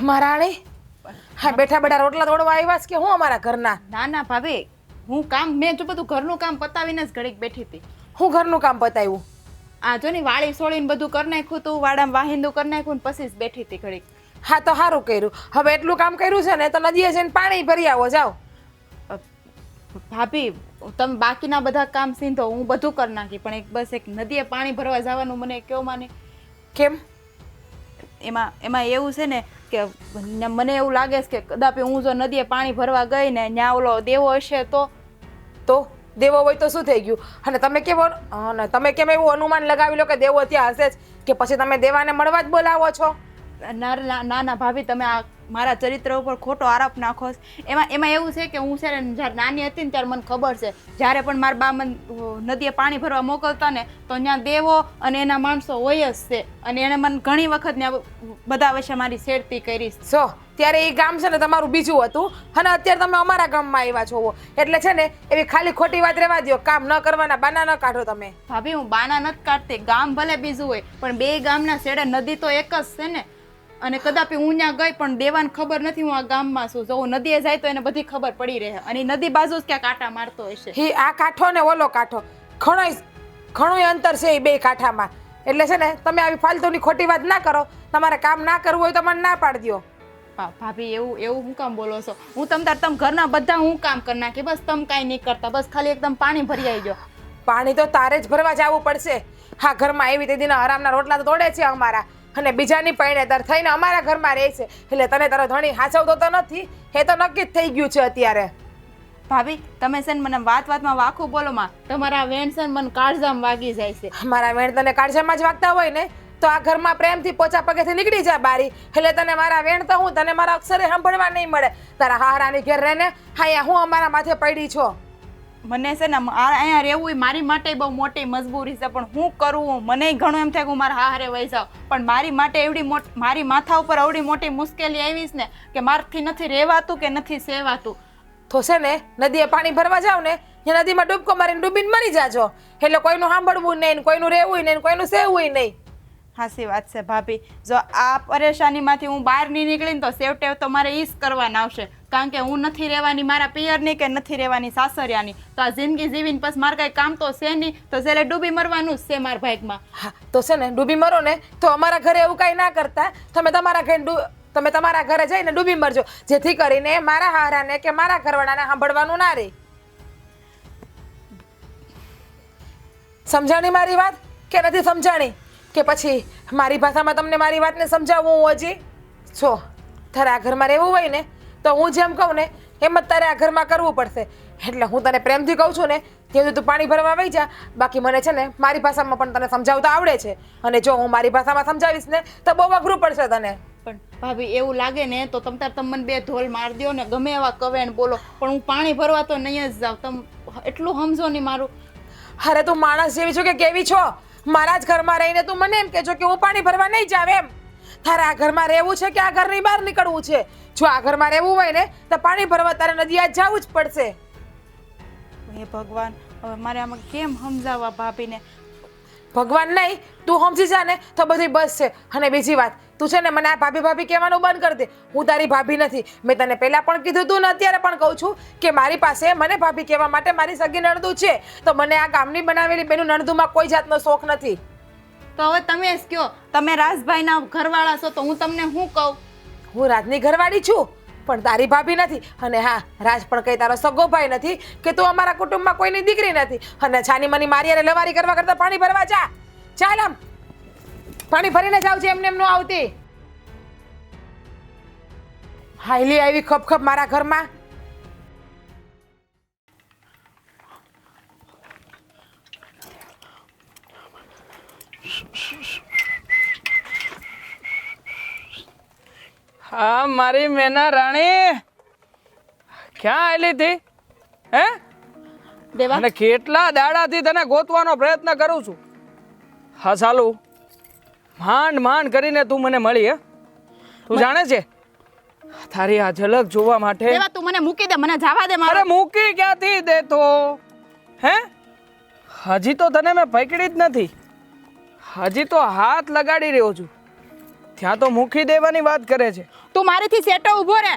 મહારાણી, હા બેઠા બેઠા રોટલા તોડવા આવ્યા છે કે હું અમારા ઘરના? ના ના ભાભી, હું કામ મેં જો બધું ઘરનું કામ પતાવીને જ ઘડીક બેઠી હતી. હું ઘરનું કામ પતાવ્યું? આ જો ને વાળી સોળીને બધું કરી નાખ્યું તું, વાડામાં વાહિંદુ કરી નાખ્યું ને પછી જ બેઠી હતી ઘડીક. હા, તો સારું કર્યું. હવે એટલું કામ કર્યું છે ને તો નદીએ જઈને પાણી ભરી આવો, જાઓ. ભાભી, તમે બાકીના બધા કામ સીધો હું બધું કરી નાખી, પણ બસ એક નદીએ પાણી ભરવા જવાનું મને કેવો માને. કેમ? એમાં એવું છે ને કે મને એવું લાગે છે કે કદાપી હું જો નદીએ પાણી ભરવા ગઈ ને ત્યાં ઓલો દેવો હશે તો દેવો હોય તો શું થઈ ગયું? અને તમે કેમ એવું અનુમાન લગાવી લો કે દેવો ત્યાં હશે જ, કે પછી તમે દેવાને મળવા જ બોલાવો છો? ના ના ભાભી, તમે આ મારા ચરિત્ર ઉપર ખોટો આરોપ નાખો છો. એમાં એવું છે કે હું છે ને જ્યારે નાની હતી ને ત્યારે મને ખબર છે જ્યારે પણ મારા બા મને નદીએ પાણી ભરવા મોકલતા ને તો ત્યાં દેવો અને એના માણસો હોય જ છે અને એણે મને ઘણી વખત ત્યાં બધા વિશે મારી છેડતી કરી છે. સો ત્યારે એ ગામ છે ને તમારું બીજું હતું અને અત્યારે તમે અમારા ગામમાં આવ્યા છો એટલે છે ને એવી ખાલી ખોટી વાત રહેવા દો. કામ ન કરવાના બાના ન કાઢો તમે. ભાભી હું બાના નથી કાઢતી. ગામ ભલે બીજું હોય પણ બે ગામના છેડે નદી તો એક જ છે ને. અને કદાપી હું ત્યાં ગઈ પણ દેવાને ખબર નથી હું આ ગામમાં છું. જો હું નદીએ જાય તો એને બધી ખબર પડી રહે અને નદી બાજુ જ ક્યાંક કાંટા મારતો હશે. હી આ કાંઠો ને ઓલો કાંઠો ઘણું અંતર છે એ બે કાંઠામાં. એટલે છે ને તમે આવી ફાલતુની ખોટી વાત ના કરો. તમારે કામ ના કરવું હોય તો મને ના પાડી દો. ભાભી એવું હું કામ બોલો છો? હું તમ ઘરના બધા હું કામ કરી નાખી. બસ તમે કાંઈ નહીં કરતા. બસ ખાલી એકદમ પાણી ભરી આવજો. પાણી તો તારે જ ભરવા જવું પડશે. હા ઘરમાં એવી તે દિના આરામના રોટલા તો તોડે છે અમારા અને બીજાની પૈણેતર થઈને અમારા ઘરમાં રહે છે. એટલે તને તારો ધણી હાચવતો તો નથી એ તો નક્કી જ થઈ ગયું છે અત્યારે. ભાભી તમે છે ને મને વાતમાં વાખું બોલો માં. તમારા વેણ છે ને મને કાળજામાં વાગી જાય છે. મારા વેણ તને કાળજામાં જ વાગતા હોય ને તો આ ઘરમાં પ્રેમથી પોચા પગેથી નીકળી જા બારી. એટલે તને મારા વેણ તો હું તને મારા અક્ષરે સાંભળવા નહીં મળે. તારા હારાની ઘેર રહે ને હા હું અમારા માથે પડી છો. મને છે ને અહીંયા રહેવું મારી માટે બહુ મોટી મજબૂરી છે પણ હું કરું મને ઘણું એમ થાય કે હું મારા હારે વહી જાઉં પણ મારી માટે મારી માથા ઉપર એવડી મોટી મુશ્કેલી આવીશ ને કે મારથી નથી રહેવાતું કે નથી સેવાતું. તો છે ને નદીએ પાણી ભરવા જાવ ને એ નદીમાં ડૂબકો મારીને ડૂબીને મરી જાજો. એટલે કોઈનું સાંભળવું નહીં કોઈનું રહેવું નહીં કોઈનું સેવવું નહીં. હાસી વાત છે ભાભી. જો આ પરેશાનીમાંથી હું બહાર નહીં નીકળીને તો સેવટેવ તો મારે ઈ જ કરવાના આવશે કારણ કે હું નથી રહેવાની મારા પિયરની કે નથી રહેવાની સાસરિયાની. તો આ જિંદગી જીવીને પછી મારે કાંઈ કામ તો છે નહીં તો છેલ્લે ડૂબી મરવાનું જ છે મારા ભાગમાં. હા તો છે ને ડૂબી મરો ને તો અમારા ઘરે એવું કાંઈ ના કરતા. તમે તમારા ઘરે જઈને ડૂબી મરજો જેથી કરીને મારા હારાને કે મારા ઘરવાળાને સાંભળવાનું ના રહે. સમજાણી મારી વાત કે નથી સમજાણી? કે પછી મારી ભાષામાં તમને મારી વાતને સમજાવું હું હજી? છો તારે આ ઘરમાં રહેવું હોય ને તો હું જેમ કહું ને એમ જ તારે આ ઘરમાં કરવું પડશે. એટલે હું તને પ્રેમથી કહું છું ને તે તું પાણી ભરવા વહી જા. બાકી મને છે ને મારી ભાષામાં પણ તને સમજાવતા આવડે છે અને જો હું મારી ભાષામાં સમજાવીશ ને તો બહુ અઘરું પડશે તને. પણ ભાભી એવું લાગે ને તો તમે મને બે ઢોલ માર દો ને ગમે એવા કવેણ બોલો પણ હું પાણી ભરવા તો નહીં જ જાઉં. તમે એટલું સમજો ને મારું. અરે તું માણસ જેવી છો કે કેવી છો? મારા જ ઘરમાં રહીને તું મને એમ કહેજો કે હું પાણી ભરવા નહીં જાવ એમ? તારે આ ઘરમાં રહેવું છે કે આ ઘરની બહાર નીકળવું છે? જો આ ઘરમાં રહેવું હોય ને તો પાણી ભરવા તારે નદીએ જવું જ પડશે. હે ભગવાન હવે મારે આમાં કેમ સમજાવવા ભાભીને? ભગવાન નહીં તું સમજી જા ને તો બધી બસ છે. અને બીજી વાત તું છે ને મને આ ભાભી કહેવાનું બંધ કરી દે. હું તારી ભાભી નથી. મેં તને પહેલા પણ કીધું તું ને અત્યારે પણ કહું છું કે મારી પાસે મને ભાભી કહેવા માટે મારી સગી નણદું છે. તો મને આ ગામની બનાવેલી બેનું નણદુમાં કોઈ જાતનો શોખ નથી. તો હવે તમે જ કહો. તમે રાજભાઈના ઘરવાળા છો તો હું તમને શું કહું? હું રાજની ઘરવાળી છું પણ તારી ભાભી નથી. અને હા રાજ પણ કઈ તારો સગો ભાઈ નથી કે તું અમારા કુટુંબમાં કોઈની દીકરી નથી. અને છાની મની મારી અને લવારી કરવા કરતા પાણી ભરવા જા. ચાલ આમ પાણી ભરીને જાવ છે એમને એમ ન આવતી. હાઈલી આવી ખપ મારા ઘરમાં. હા મારી મેના રાણી ક્યાં આવેલી હતી હે? દેવા અને કેટલા દાડાથી તને ગોતવાનો પ્રયત્ન કરું છું. હા ચાલુ માંડ કરીને તું મને મળી હે? તું જાણે છે તારી આ ઝલક જોવા માટે. દેવા તું મને મૂકી દે મને જવા દે મારે. અરે મૂકી ક્યાંથી દે તો હે? હજી તો તને મેં પકડી જ નથી. હજી તો હાથ લગાડી રહ્યો છું ત્યાં તો મૂકી દેવાની વાત કરે છે. તું મારીથી સેટો ઊભો રહે.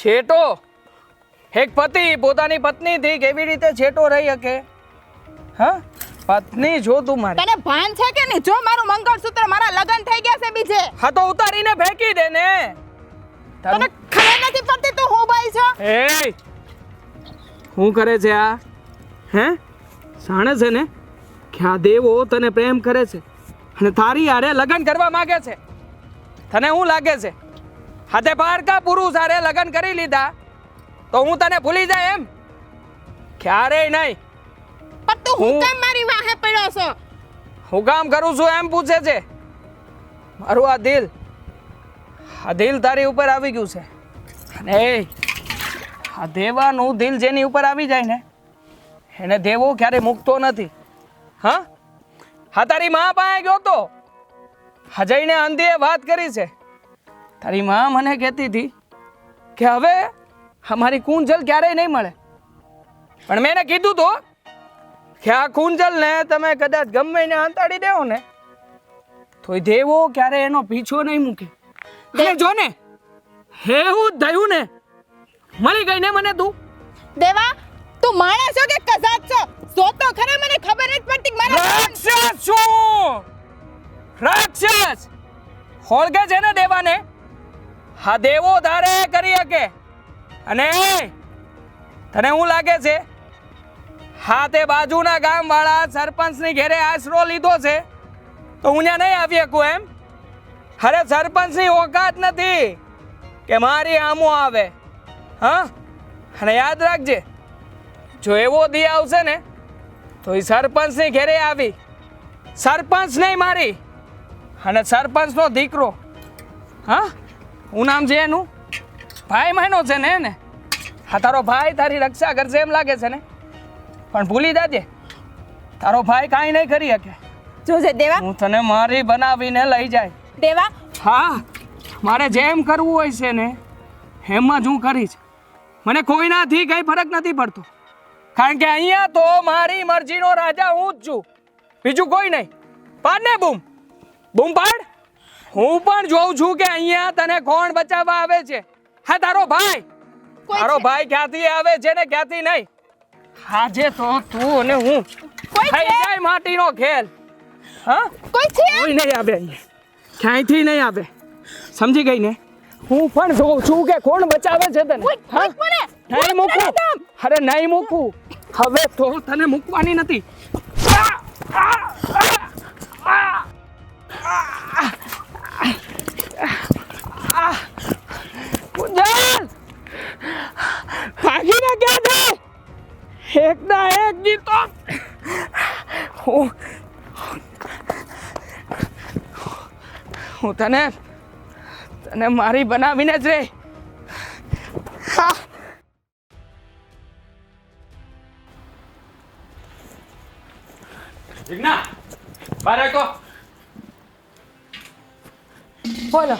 છેટો એક પતિ પોતાની પત્નીથી કેવી રીતે છેટો રહી શકે? હા પત્ની જો તું મારી. તને ભાન છે કે નહીં? જો મારું મંગળસૂત્ર મારા લગન થઈ ગયા છે બીજે. હા તો ઉતારીને ફેંકી દે ને. તને ખબર નથી પડતી તું હું ભાઈ છો? એ શું કરે છે આ? હે જાણે છે ને કે આ દેવો તને પ્રેમ કરે છે અને તારી હારે લગ્ન કરવા માંગે છે. તને શું લાગે છે હાથે પારકા પુરુષ હારે લગ્ન કરી લીધા તો હું તને ભૂલી જાય એમ? ક્યારેય નહીં. પણ તું હું કેમ મારી વાહે પડ્યો છો? હું કામ કરું છું એમ પૂછે છે. મારું આ દિલ આ દિલ તારી ઉપર આવી ગયું છે અને આ દેવાનું દિલ જેની ઉપર આવી જાય ને એને દેવો ક્યારે મૂકતો નથી. હા હા, તારી મા પાસે ગયો તો હા, જઈને અંધીએ વાત કરી છે. તારી મા મને કહેતી હતી કે હવે અમારી કુંજલ ક્યારેય નહીં મળે, પણ મેં એને કીધું તો કે આ કુંજલને તમે કદાચ ગમે એને અંતાડી દેવો ને તો એ દેવો ક્યારે એનો પીછો નહીં મૂકે. અને જો ને એવું થયું ને, મળી ગઈ ને મને તું. દેવા તું માણસ છો કે કસાબ છો? સો તો ખરા, મને ખબર જ પડતી કે મારા રાક્ષસ છું, રાક્ષસ હોળગે છે ને દેવાને. હા, દેવો ધારે કરી શકે. અને તને શું લાગે છે હા તે બાજુના ગામ વાળા સરપંચની ઘેરે આશરો લીધો છે તો હું ત્યાં નહીં આવી શકું એમ? અરે સરપંચની ઓકાત નથી કે મારી આમો આવે. હા, અને યાદ રાખજે, જો એવો દી આવશે ને તો એ સરપંચની ઘેરે આવી, સરપંચ નહીં મારી, અને સરપંચનો દીકરો. હા, હું નામ છે એનું ભાઈ મહિનો છે ને એને. હા, તારો ભાઈ તારી રક્ષા કરશે એમ લાગે છે ને, પણ ભૂલી જાજે તારો ભાઈ કાંઈ નહીં કરી શકે. જોજે દેવા, હું તને મારી બનાવીને લઈ જાય. દેવા હા, મારે જેમ કરવું હોય છે ને એમ જ હું કરીશ. મને કોઈનાથી કંઈ ફરક નથી પડતો, કારણ કે અહીંયા તો મારી મરજીનો રાજા હું જ છું, બીજું કોઈ નહીં. પાડ ને બૂમ, બૂમ પાડ. હું પણ જોઉં છું કે અહીંયા તને કોણ બચાવવા આવે છે. હા, તારો ભાઈ. તારો ભાઈ ક્યાંથી આવે છે ને ક્યાંથી નહીં. આજે તો તું અને હું થઈ જાય માટીનો ખેલ. હા, કોઈ છે? કોઈ નહીં આવે અહીંયા, ક્યાંયથી નહીં આવે. સમજી ગઈ ને? હું પણ જોઉં છું કે કોણ બચાવે છે તને. હા? નહીં મૂકું, અરે નહીં મૂકું. હવે તો તને મૂકવાની નથી. કુંજલ, ભાગીને ક્યાં છે? એકના એક જીતો. હું તને મારી બનાવીને જ રે. હા, જીજ્ઞા, બહાર આવ તો. બોલો,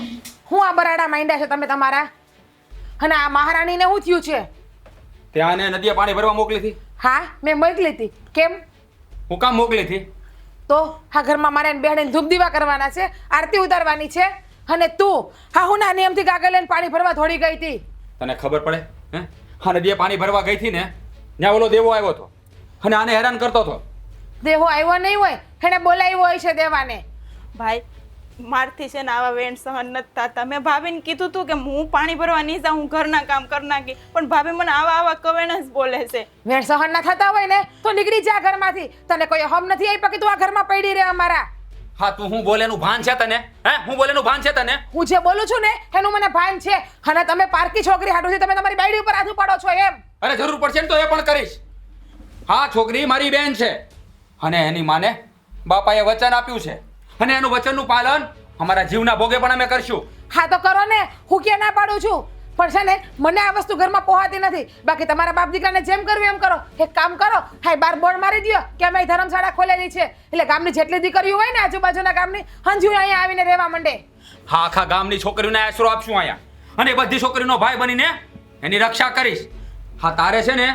હું આ બરાડા માંડ્યા છે તમે તમારા? અને આ મહારાણીને શું થયું છે? ત્યાં ને નદીએ પાણી ભરવા મોકલી હતી. હા, મેં મોકલી હતી. કેમ? હું કામ મોકલી હતી? તો આ ઘરમાં મારે બેહીને ધૂપ દીવા કરવાના છે, આરતી ઉતારવાની છે, અને તું હા હું ના નિયમથી કાગળ લઈને પાણી ભરવા થોડી ગઈ હતી. તને ખબર પડે? હે, હા, નદીએ પાણી ભરવા ગઈ હતી ને, ત્યાં ઓલો દેવો આવ્યો હતો અને આને હેરાન કરતો હતો. દેવો આવ્યો નહીં હોય, એને બોલાવ્યો હોય છે દેવાને. ભાઈ મારથી છે ને આવા વેણ સહન નથી થતા. મેં ભાભીને કીધું તું કે હું પાણી ભરવા નહીં જાઉં, હું ઘરના કામ કરી નાખી, પણ ભાભી મને આવા કવેણ જ બોલે છે. વેણ સહન ના થતા હોય ને તો નીકળી જા ઘરમાંથી. તને કોઈ હમ નથી આપ્યો કે તું આ ઘરમાં પડી રહે અમારા. હા, તું હું બોલેનું ભાન છે તને? હે, હું બોલેનું ભાન છે તને? હું જે બોલું છું ને એનું મને ભાન છે. અને તમે પારકી છોકરી હાટુથી તમે તમારી બાયડી ઉપર હાથ ઉપાડો છો એમ. અરે જરૂર પડશે ને તો એ પણ કરીશ. હા, છોકરી મારી બેન છે અને એની માને બાપાએ વચન આપ્યું છે અને એનું વચનનું પાલન અમારા જીવના ભોગે પણ અમે કરશું. હા તો કરો ને, હું ક્યાં ના પાડું છું, પણ છે ને મને આ વસ્તુ ઘરમાં પોહાતી નથી. બાકી તમારા બાપ દીકરાને જેમ કરવું એમ કરો. એક કામ કરો, હા બાર બોર્ડ મારી દો કે અમે ધર્મશાળા ખોલેલી છે, એટલે ગામની જેટલી દીકરીઓ હોય ને આજુબાજુના ગામની હંજુ અહીંયા આવીને રહેવા માંડે. હા, આખા ગામની છોકરીઓને આશરો આપશું અહીંયા અને બધી છોકરીનો ભાઈ બનીને એની રક્ષા કરીશ. હા, તારે છે ને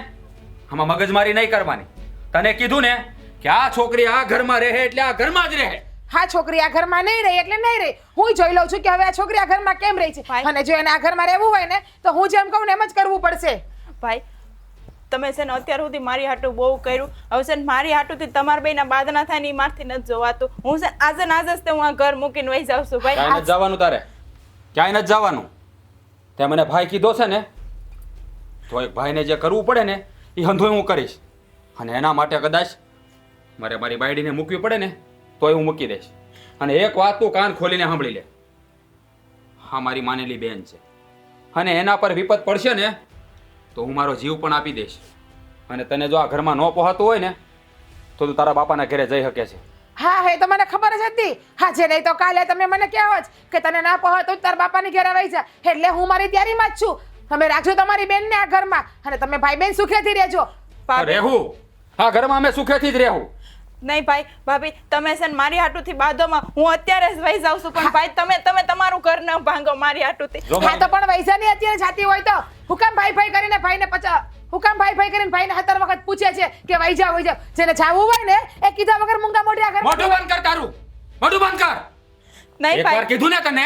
આમાં મગજમારી નહીં કરવાની. તને કીધું ને કે આ છોકરી આ ઘરમાં રહે એટલે આ ઘરમાં જ રહે. હા, છોકરી આ ઘરમાં નહીં રહી એટલે નહીં રહી. હું જોઈ લઉં છું કે હવે આ છોકરી આ ઘરમાં કેમ રહી છે, અને જો એને આ ઘરમાં રહેવું હોય ને તો હું જેમ કહું ને એમ જ કરવું પડશે. ભાઈ તમે છે ને અત્યાર સુધી મારી હાટું બહુ કર્યું, હવે છે ને મારી હાટુથી તમારા બેના બાદ ના થાય ને એ મારથી નથી જોવાતું. હું છે આજે ને આજે જ હું આ ઘર મૂકીને વહી જાઉં છું ભાઈ. ક્યાંય નથી જવાનું તારે, ક્યાંય નથી જવાનું. તે મને ભાઈ કીધો છે ને તો એક ભાઈને જે કરવું પડે ને એ હંધોય હું કરીશ. અને એના માટે કદાચ મારે મારી બાયડીને મૂકવી પડે ને તોય હું મૂકી દઈશ. અને એક વાત તું કાન ખોલીને સાંભળી લે. હા, મારી માનેલી બેન છે અને એના પર વિપત પડશે ને તો હું મારો જીવ પણ આપી દઈશ. અને તને જો આ ઘરમાં ન પહોંચતું હોય ને તો તું તારા બાપાના ઘરે જઈ શકે છે. હા હે તો મને ખબર જ હતી. હા જે નહીં તો કાલે તમે મને કહો જ કે તને ના પહોંચ તો તાર બાપાની ઘરે વહી જા. એટલે હું મારી તૈયારીમાં જ છું. તમે રાખજો તમારી બેનને આ ઘરમાં અને તમે ભાઈ બેન સુખેથી રહેજો. ભાભી રહેવું હા ઘરમાં અમે સુખેથી જ રહેવું. નહીં ભાઈ ભાભી તમે છે ને મારી હાટુથી બાદોમાં હું અત્યારે જ વહી જાઉં છું પણ ભાઈ તમે તમારું ઘર ન ભાંગો મારી હાટુથી. જો હા તો પણ વૈસા ની અત્યારે જાતી હોય તો હું કામ ભાઈ ભાઈ કરીને ભાઈને હું કામ ભાઈ ભાઈ કરીને ભાઈને 17 વખત પૂછે છે કે વહી જાવ જેને જાવું હોય ને એ કીધા વગર મૂંગા મોઢિયા ઘર મોઢું બંધ કર તારું મોઢું બંધ કર. નહીં એકવાર ભાઈ કીધું ને તને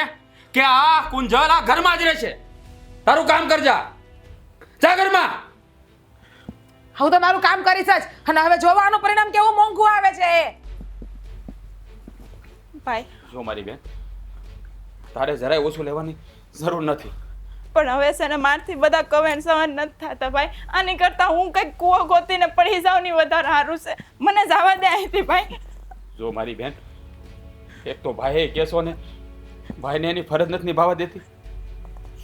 કે આ કુંજલ આ ઘરમાં જ રહેશે. તારું કામ કરજા જા ઘરમાં. હું તો મારું કામ કરીશ જ અને હવે જોવાનું પરિણામ કેવું મોંઘું આવે છે. ભાઈ જો મારી બેન તારે જરાય ઓછું લેવાની જરૂર નથી. પણ હવે છે ને મારથી બધા કમેન્ટ સહન નથી થતા ભાઈ. આની કરતા હું કંઈક કૂવો ગોતીને પડી જાઉં ની વધારે સારું છે. મને જવા દે અહીંથી ભાઈ. જો મારી બેન એક તો ભાઈએ કેસો ને ભાઈને એની ફરજ નથી નિભાવવા દેતી.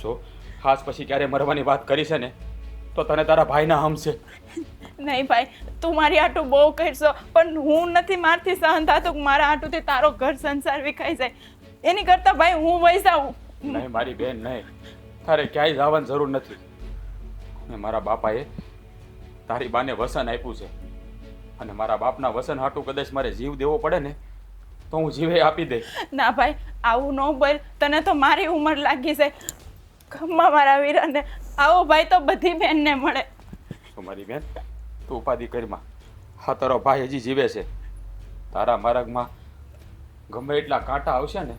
જો ખાસ પછી ક્યારે મરવાની વાત કરી છે ને તો તને તારા ભાઈના હમ છે. નહીં ભાઈ તું મારી હાટું બહુ કરશો પણ હું નથી મારથી સહન થતું કે મારા હાટુથી તારો ઘર સંસાર વિખાઈ જાય. એની કરતા ભાઈ હું વહી જાઉં. નહીં મારી બેન નહીં તારે ક્યાંય જવાની જરૂર નથી. અને મારા બાપાએ તારી બાને વસન આપ્યું છે અને મારા બાપના વસન હાટું કદાચ મારે જીવ દેવો પડે ને તો હું જીવે આપી દઈશ. ના ભાઈ આવું ન બોલ. તને તો મારી ઉંમર લાગી છે. ખમ્મા મારા વીરાને આવો ભાઈ તો બધી બેનને મળે. તો મારી બેન તું ઉપાધિ કરીમાં હા તારો ભાઈ હજી જીવે છે. તારા માર્ગમાં ગમે એટલા કાંટા આવશે ને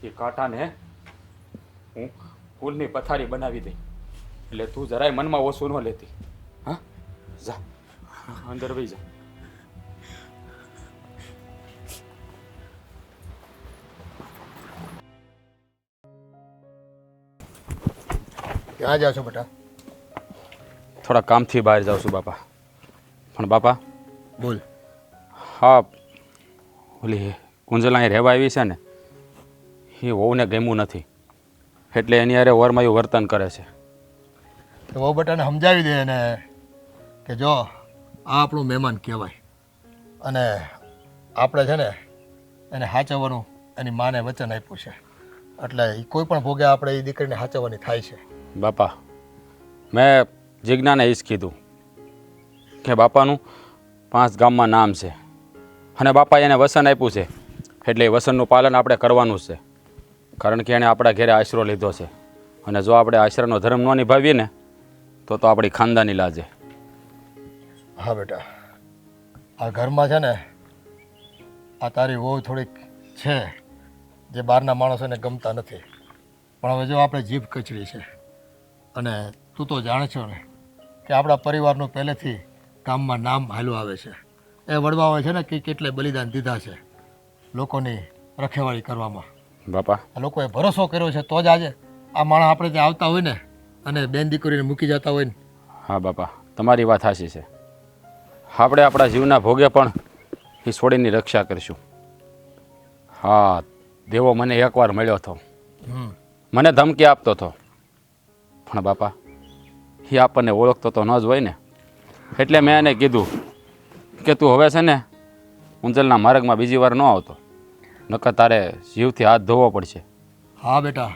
એ કાંટાને હું ફૂલની પથારી બનાવી દઈ. એટલે તું જરાય મનમાં ઓછું ન લેતી. હા જા અંદર વહી જા. ક્યાં જાઓ છો બેટા? થોડા કામથી બહાર જાઉં છું બાપા. પણ બાપા બોલ. હા ઓલી કુંજલ અહીં રહેવા આવી છે ને એ વહુને ગમ્યું નથી એટલે એની હારે વરમાયું વર્તન કરે છે. તો વહુ બેટાને સમજાવી દે એને કે જો આ આપણું મહેમાન કહેવાય અને આપણે છે ને એને સાચવવાનું એની માને વચન આપ્યું છે એટલે એ કોઈ પણ ભોગે આપણે એ દીકરીને સાચવવાની થાય છે. બાપા મેં જિજ્ઞાને એ જ કીધું કે બાપાનું 5 ગામમાં નામ છે અને બાપાએ એને વસન આપ્યું છે એટલે એ વસનનું પાલન આપણે કરવાનું જ છે. કારણ કે એણે આપણા ઘરે આશરો લીધો છે અને જો આપણે આશરાનો ધર્મ ન નિભાવીએ ને તો આપણી ખાનદાની લાજે. હા બેટા આ ઘરમાં છે ને આ તારી વહુ થોડીક છે જે બહારના માણસોને ગમતા નથી પણ હવે જો આપણે જીભ કચડી છે અને તું તો જાણે છો ને કે આપણા પરિવારનું પહેલેથી ગામમાં નામ હાલું આવે છે. એ વડવાઓ છે ને કે કેટલે બલિદાન દીધા છે લોકોની રખેવાળી કરવામાં. બાપા આ લોકોએ ભરોસો કર્યો છે તો જ આજે આ માણસ આપણે ત્યાં આવતા હોય ને અને બેન દીકરીને મૂકી જતા હોય ને. હા બાપા તમારી વાત સાચી છે. આપણે આપણા જીવના ભોગે પણ એ છોડીની રક્ષા કરીશું. હા દેવો મને એકવાર મળ્યો હતો મને ધમકી આપતો હતો પણ બાપા એ આપણને ઓળખતો તો ન જ હોય ને એટલે મેં એને કીધું કે તું હવે છે ને કુંજલના માર્ગમાં બીજી વાર ન આવતો નકર તારે જીવથી હાથ ધોવો પડશે. હા બેટા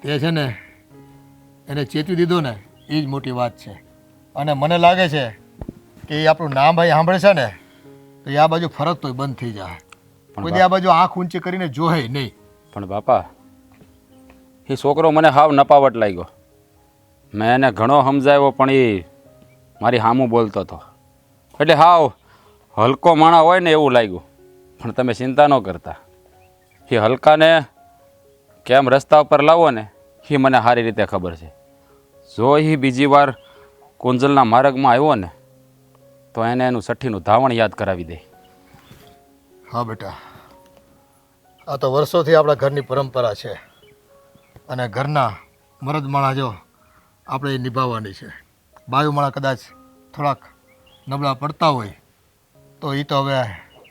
તે છે ને એને ચેતવી દીધો ને એ જ મોટી વાત છે અને મને લાગે છે કે એ આપણું નામ ભાઈ સાંભળે છે ને તો એ આ બાજુ ફરક તોય બંધ થઈ જાય. કોઈ આ બાજુ આંખ ઊંચી કરીને જોહે નહીં. પણ બાપા એ છોકરો મને હાવ નપાવટ લાગ્યો. મેં એને ઘણો સમજાવ્યો પણ એ મારી સામું બોલતો હતો એટલે હાવ હલકો માણા હોય ને એવું લાગ્યું. પણ તમે ચિંતા ન કરતા એ હલકાને કેમ રસ્તા ઉપર લાવો ને એ મને સારી રીતે ખબર છે. જો એ બીજી વાર કુંજલના માર્ગમાં આવ્યો ને તો એને એનું સઠ્ઠીનું ધાવણ યાદ કરાવી દે. હા બેટા આ તો વર્ષોથી આપણા ઘરની પરંપરા છે અને ઘરના મરદ માણા જો આપણે એ નિભાવવાની છે. બાયુ માણા કદાચ થોડાક નબળા પડતા હોય તો એ તો હવે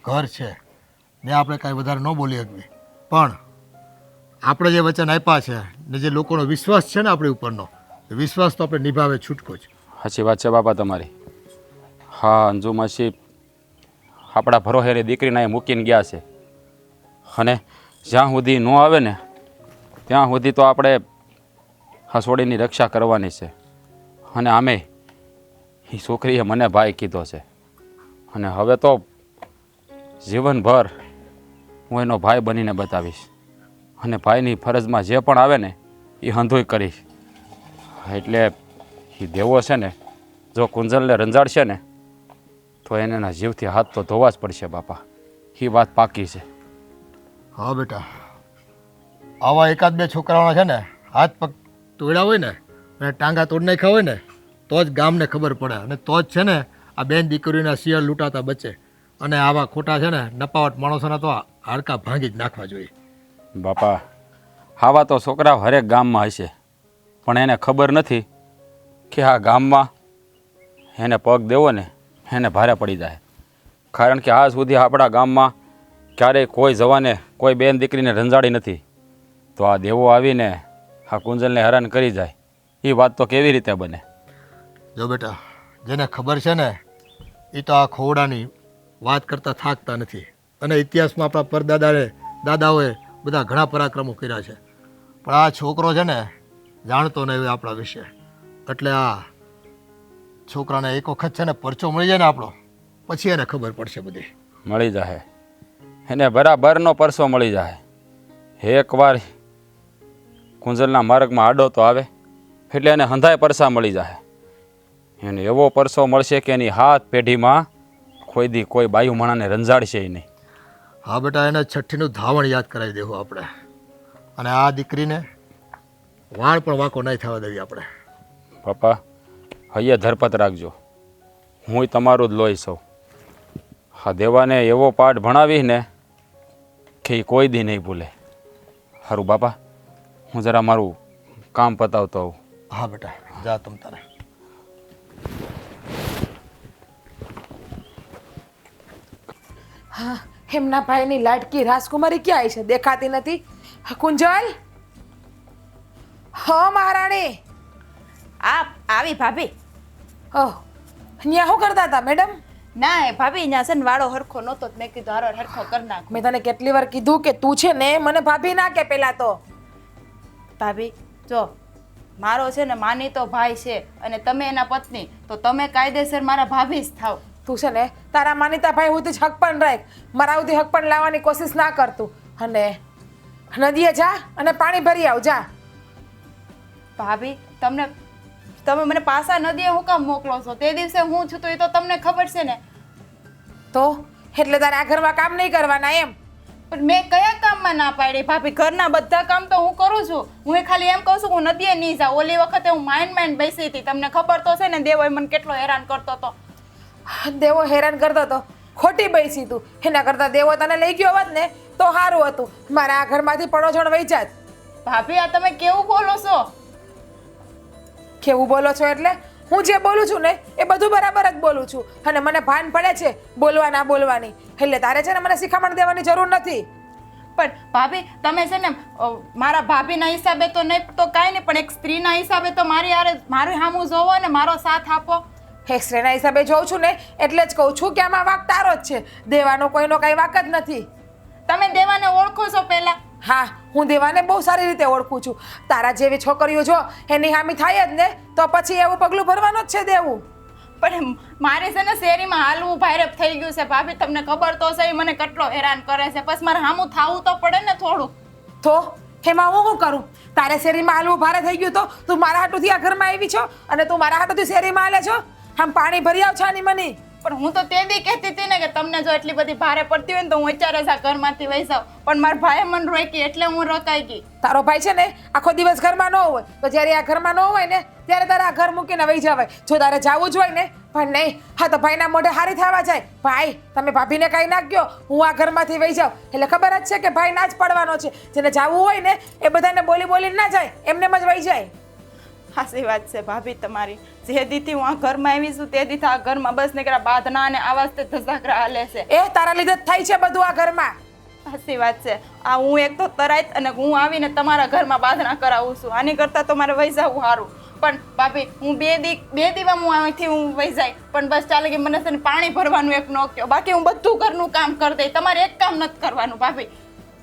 ઘર છે ને આપણે કાંઈ વધારે ન બોલી શકીએ પણ આપણે જે વચન આપ્યા છે ને જે લોકોનો વિશ્વાસ છે ને આપણી ઉપરનો વિશ્વાસ તો આપણે નિભાવે છૂટકો જ. સાચી વાત છે બાપા તમારી. હા અંજુ માસી આપણા ભરોહેની દીકરીને અહીં મૂકીને ગયા છે અને જ્યાં સુધી ન આવે ને ત્યાં સુધી તો આપણે હસોડીની રક્ષા કરવાની છે. અને આમે એ છોકરીએ મને ભાઈ કીધો છે અને હવે તો જીવનભર હું એનો ભાઈ બનીને બતાવીશ અને ભાઈની ફરજમાં જે પણ આવે ને એ હંધોય કરીશ. એટલે એ દેવો છે ને જો કુંજલને રંજાડશે ને તો એને એના જીવથી હાથ તો ધોવા જ પડશે બાપા. એ વાત પાકી છે. હા બેટા, આવા એકાદ બે છોકરાઓના છે ને હાથ પગ તોડ્યા હોય ને અને ટાંગા તોડી નાખ્યા હોય ને તો જ ગામને ખબર પડે અને તો જ છે ને આ બેન દીકરીઓના શિયાળ લૂંટાતા બચે. અને આવા ખોટા છે ને નપાવટ માણસોના તો હાડકા ભાંગી જ નાખવા જોઈએ. બાપા આવા તો છોકરાઓ હરેક ગામમાં હશે, પણ એને ખબર નથી કે આ ગામમાં એને પગ દેવો ને એને ભારે પડી જાય. કારણ કે આજ સુધી આપણા ગામમાં ક્યારેય કોઈ જવાને કોઈ બેન દીકરીને રંજાડી નથી. તો આ દેવો આવીને આ કુંજલને હેરાન કરી જાય એ વાત તો કેવી રીતે બને? જો બેટા, જેને ખબર છે ને એ તો આ ખોવડાની વાત કરતાં થાકતા નથી. અને ઇતિહાસમાં આપણા પરદાદાએ દાદાઓએ બધા ઘણા પરાક્રમો કર્યા છે, પણ આ છોકરો છે ને જાણતો નહીં આપણા વિશે. એટલે આ છોકરાને એક વખત છે ને પરચો મળી જાય ને આપણો, પછી એને ખબર પડશે બધી. મળી જાય એને બરાબરનો પરસો મળી જાય. એકવાર કુંજલના માર્ગમાં આડો તો આવે એટલે એને હંધાય પરસા મળી જાય. એને એવો પરસો મળશે કે એની હાથ પેઢીમાં કોઈ દી કોઈ બાયુ માણાને રંજાડશે નહીં. હા બેટા, એને છઠ્ઠીનું ધાવણ યાદ કરાવી દેવું આપણે. અને આ દીકરીને વાળ પણ વાંકો નહીં થવા દેવી આપણે. પપ્પા હૈયે ધરપત રાખજો, હું તમારું જ લોહી સૌ. હા દેવાને એવો પાઠ ભણાવી ને કે એ કોઈ દી નહીં ભૂલે. સારું બાપા, હું જરા મારું કામ પતાવતો હોઉં. હા બેટા, જા તમ તારે. હા, એમના ભાઈની લાડકી રાજકુમારી ક્યાં આવી છે? દેખાતી નથી. કુંજલ, હો મહારાણી. આવી ભાભી. ઓહ, અહીંયા શું કરતા હતા મેડમ? ના એ ભાભી ત્યાં છે ને વાળો હરખો નહોતો મેં કીધું હારો હરખો કરી નાખ. મેં તને કેટલી વાર કીધું કે તું છે ને મને ભાભી ના કે પેલા તો. ભાભી જો મારો છે ને માનીતો ભાઈ છે અને તમે એના પત્ની, તો તમે કાયદેસર મારા ભાભી જ થાવ. તું છે ને તારા માનીતા ભાઈ સુધી જ હક પણ રાખ, મારા સુધી હક પણ લાવવાની કોશિશ ના કરતું. અને નદીએ જા અને પાણી ભરી આવ જા. ભાભી તમે મને પાછા નદીએ હું કામ મોકલો છો? તે દિવસે હું છું તો એ તો તમને ખબર છે ને. તો એટલે તારે આ ઘરમાં કામ નહીં કરવાના એમ? પણ મેં કયા કામમાં ના પાડી ભાભી? ઘરના બધા કામ તો હું કરું છું. હું એ ખાલી એમ કહું છું હું નદીએ નહીં જાઉં. ઓલી વખતે હું માઇન્ડ બેસી હતી, તમને ખબર તો છે ને દેવો મને કેટલો હેરાન કરતો હતો. દેવો હેરાન કરતો હતો, ખોટી બેસી તું. એના કરતા દેવો તને લઈ ગયો હોત ને તો સારું હતું. મારા આ ઘરમાંથી પડોછણ વહી જાત. ભાભી આ તમે કેવું બોલો છો? કેવું બોલો છો એટલે? હું જે બોલું છું ને એ બધું બરાબર જ બોલું છું. અને મને ભાન પડે છે બોલવા ના બોલવાની. એટલે તારે છે ને મને શિખામણ દેવાની જરૂર નથી. પણ ભાભી તમે છે ને મારા ભાભીના હિસાબે તો નહીં તો કાંઈ નહીં, પણ એક સ્ત્રીના હિસાબે તો મારી સામું જોવો અને મારો સાથ આપો. એક્સરેના હિસાબે જોઉં છું ને એટલે જ કહું છું કે આમાં વાક તારો જ છે, દેવાનો કોઈનો કઈ વાક જ નથી. તમે દેવાને ઓળખો છો પહેલા? હા, હું દેવાને બહુ સારી રીતે ઓળખું છું. તારા જેવી છોકરીઓ જો એની હામી થાય જ ને તો પછી એવું પગલું ભરવાનું જ છે દેવું. પણ મારે છે ને શેરીમાં હાલવું ભારે થઈ ગયું છે ભાભી, તમને ખબર તો છે મને કેટલો હેરાન કરે છે. બસ મારે સામું થાવું તો પડે ને થોડું. તો એમાં હું શું કરું? તારે શેરીમાં હાલવું ભારે થઈ ગયું તો તું મારા હાટુથી આ ઘરમાં આવી છો અને તું મારા હાટુથી શેરીમાં હાલે છો? આમ પાણી ભરી આવ છાની મની. પણ હું તો તે દી કહેતી હતી ને કે તમને જો એટલી બધી ભારે પડતી હોય ને તો હું અત્યારે જ આ ઘરમાંથી વહી જાઉં, પણ મારા ભાઈએ મને રોકી એટલે હું રોકાઈ ગઈ. તારો ભાઈ છે ને આખો દિવસ ઘરમાં ન હોય તો જ્યારે આ ઘરમાં ન હોય ને ત્યારે તારે આ ઘર મૂકીને વહી જવાય. જો તારે જવું જ હોય ને, પણ નહીં, હા તો ભાઈના મોઢે હારી થવા જાય. ભાઈ તમે ભાભીને કાંઈ ના કહો, હું આ ઘરમાંથી વહી જાઉં. એટલે ખબર જ છે કે ભાઈ ના જ પડવાનો છે. જેને જવું હોય ને એ બધાને બોલી બોલીને ના જાય, એમને જ વહી જાય. સાચી વાત છે ભાભી તમારી. જે દીથી હું આ ઘરમાં આવી છું તે દીથી આ ઘરમાં બસ નીકળ્યા બાધના અને આવાજ તે ધસાકરા હાલે છે. એ તારા લીધે જ થાય છે બધું આ ઘરમાં. સાચી વાત છે. આ હું એક તો તરાઈત અને હું આવીને તમારા ઘરમાં બાધના કરાવું છું. આની કરતાં તો મારે વહી જવું સારું. પણ ભાભી હું બે દીવા હું અહીંથી હું વહી જાય પણ બસ ચાલે કે મને છે ને પાણી ભરવાનું એક નો કહો બાકી હું બધું ઘરનું કામ કરી દઈ તમારે એક કામ નથી કરવાનું ભાભી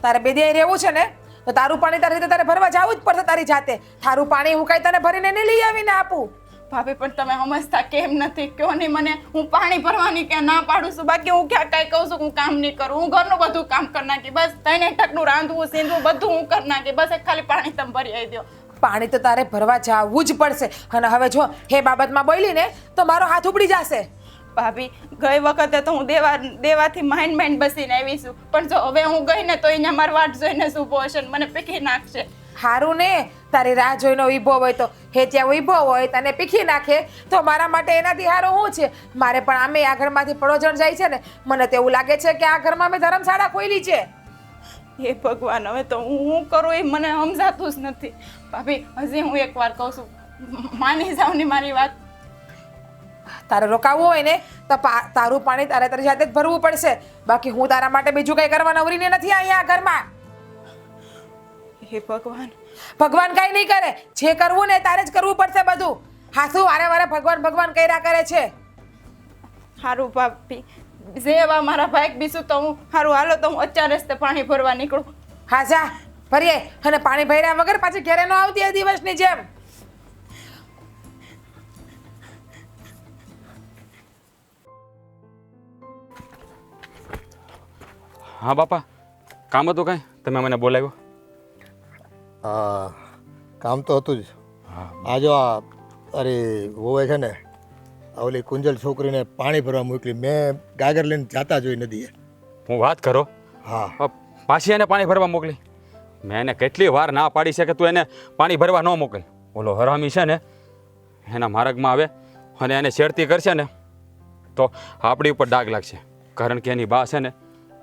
તારે બે દી અહીં રહેવું છે ને તો તારું પાણી તારી રીતે તારે ભરવા જવું જ પડશે તારી જાતે. તારું પાણી હું કઈ તને ભરીને નહીં લઈ આવીને આપું. ભાભી પણ તમે સમજતા કેમ નથી કયો નહીં મને હું પાણી ભરવાની ક્યાં ના પાડું છું બાકી હું ક્યાં કાંઈ કહું છું હું કામ નહીં કરું હું ઘરનું બધું કામ કરી નાખી બસ તઈને ટકનું રાંધવું સીંધવું બધું હું કરી નાખી બસ એક ખાલી પાણી તમે ભરી આવી દો. પાણી તો તારે ભરવા જવું જ પડશે. અને હવે જો હે બાબતમાં બોલી ને તો મારો હાથ ઉપડી જશે. ભાભી ગઈ વખતે તો હું દેવાથી માઇન્ડ બસીને આવી છું પણ જો હવે હું ગઈ ને તો અહીંયા મારી વાટ જોઈને શું હશે ને મને પીખી નાખશે. હારું ને તારી રાહ જોઈને ઊભો હોય તો હે ત્યાં ઊભો હોય તને પીખી નાખે તો મારા માટે એનાથી હારું શું છે. મારે પણ આમે આ ઘરમાંથી પડોજણ જાય છે ને મને તો એવું લાગે છે કે આ ઘરમાં મેં ધર્મશાળા ખોલી છે. હે ભગવાન હવે તો હું કરું એ મને સમજાતું જ નથી. ભાભી હજી હું એકવાર કહું છું માની જાવ ને મારી વાત. તારે રોકાવવું હોય ને તો તારું પાણી તારે તારી જાતે જ ભરવું પડશે બાકી હું તારા માટે બીજું કંઈ કરવા નવરીને નથી અહીંયા આ ઘરમાં. હે ભગવાન ભગવાન કઈ નહીં કરે જે કરવું ને તારે જ કરવું પડશે બધું. હાથું વારે વારે ભગવાન ભગવાન કર્યા કરે છે. સારું ભાભી જે એવા મારા ભાઈ બીજું તો હું સારું હાલો તો હું અત્યારે રસ્તે પાણી ભરવા નીકળું. હા જા ભરીએ અને પાણી ભર્યા વગર પાછી ઘરે ન આવતી એ દિવસની જેમ. હા બાપા કામ હતું કાંઈ તમે મને બોલાવ્યો? હા કામ તો હતું જ. હા આ જો આ અરે હોવે છે ને આ ઓલી કુંજલ છોકરીને પાણી ભરવા મોકલી મેં ગાગર લઈને જાતા જોઈ નદીએ. હું વાત કરો હા પાછી એને પાણી ભરવા મોકલી? મેં એને કેટલી વાર ના પાડી છે કે તું એને પાણી ભરવા ન મોકલ. ઓલો હરામી છે ને એના માર્ગમાં આવે અને એને છેડતી કરશે ને તો આપણી ઉપર ડાઘ લાગશે કારણ કે એની બા છે ને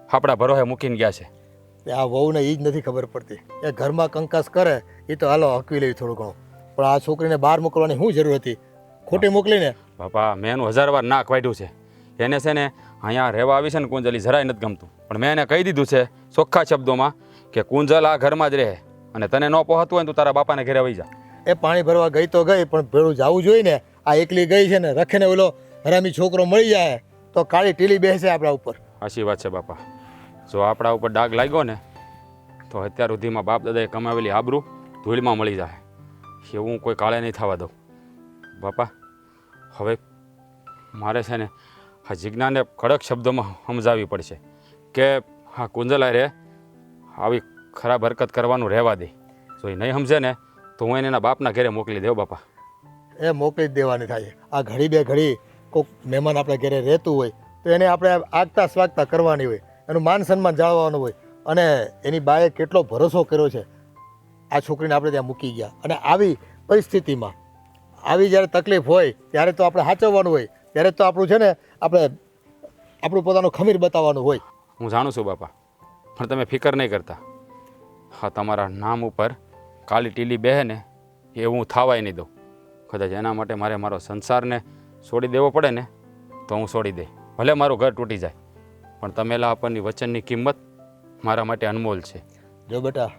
આપણા ભરોહે મૂકીને ગયા છે. આ વહુને એ જ નથી ખબર પડતી એ ઘરમાં કંકાસ કરે એ તો હાલો હકવી લેવી થોડું ઘણું પણ આ છોકરીને બહાર મોકલવાની શું જરૂર હતી ખોટી મોકલીને. બાપા મેં એનું 1000 વાર નાક વાઢ્યું છે. એને છે ને અહીંયા રહેવા આવી છે ને કુંજલી જરાય નથી ગમતું પણ મેં એને કહી દીધું છે ચોખ્ખા શબ્દોમાં કે કુંજલ આ ઘરમાં જ રહે અને તને ન પહોંચતું હોય ને તું તારા બાપાને ઘરે વહી જા. એ પાણી ભરવા ગઈ તો ગઈ પણ ભેળું જવું જોઈએ ને. આ એકલી ગઈ છે ને રખે ને ઓલો હરામી છોકરો મળી જાય તો કાળી ટીલી બેસે આપણા ઉપર. સાચી વાત છે બાપા. જો આપણા ઉપર ડાઘ લાગ્યો ને તો અત્યાર સુધીમાં બાપ દાદાએ કમાવેલી આબરૂ ધૂળમાં મળી જાય એવું કોઈ કાળે નહીં થવા દઉં. બાપા હવે મારે છે ને આ જિજ્ઞાને કડક શબ્દોમાં સમજાવવી પડશે કે હા કુંજલા રે આવી ખરાબ હરકત કરવાનું રહેવા દે. જો એ નહીં સમજે ને તો હું એને એના બાપના ઘરે મોકલી દેવ બાપા. એ મોકલી જ દેવાની થાય. આ ઘડી બે ઘડી કોઈક મહેમાન આપણે ઘરે રહેતું હોય તો એને આપણે આગતા સ્વાગતા કરવાની હોય એનું માન સન્માન જાળવવાનું હોય અને એની બાએ કેટલો ભરોસો કર્યો છે આ છોકરીને આપણે ત્યાં મૂકી ગયા અને આવી પરિસ્થિતિમાં આવી જ્યારે તકલીફ હોય ત્યારે તો આપણે સાચવવાનું હોય ત્યારે તો આપણું છે ને આપણે આપણું પોતાનું ખમીર બતાવવાનું હોય. હું જાણું છું બાપા પણ તમે ફિકર નહીં કરતા. હા તમારા નામ ઉપર કાળી ટીલી બેહે ને એ હું થાવાય નહીં દઉં. કદાચ એના માટે મારે મારો સંસારને છોડી દેવો પડે ને તો હું છોડી દે ભલે મારું ઘર તૂટી જાય પણ તમેલા આપણની વચનની કિંમત મારા માટે અનમોલ છે. જો બેટા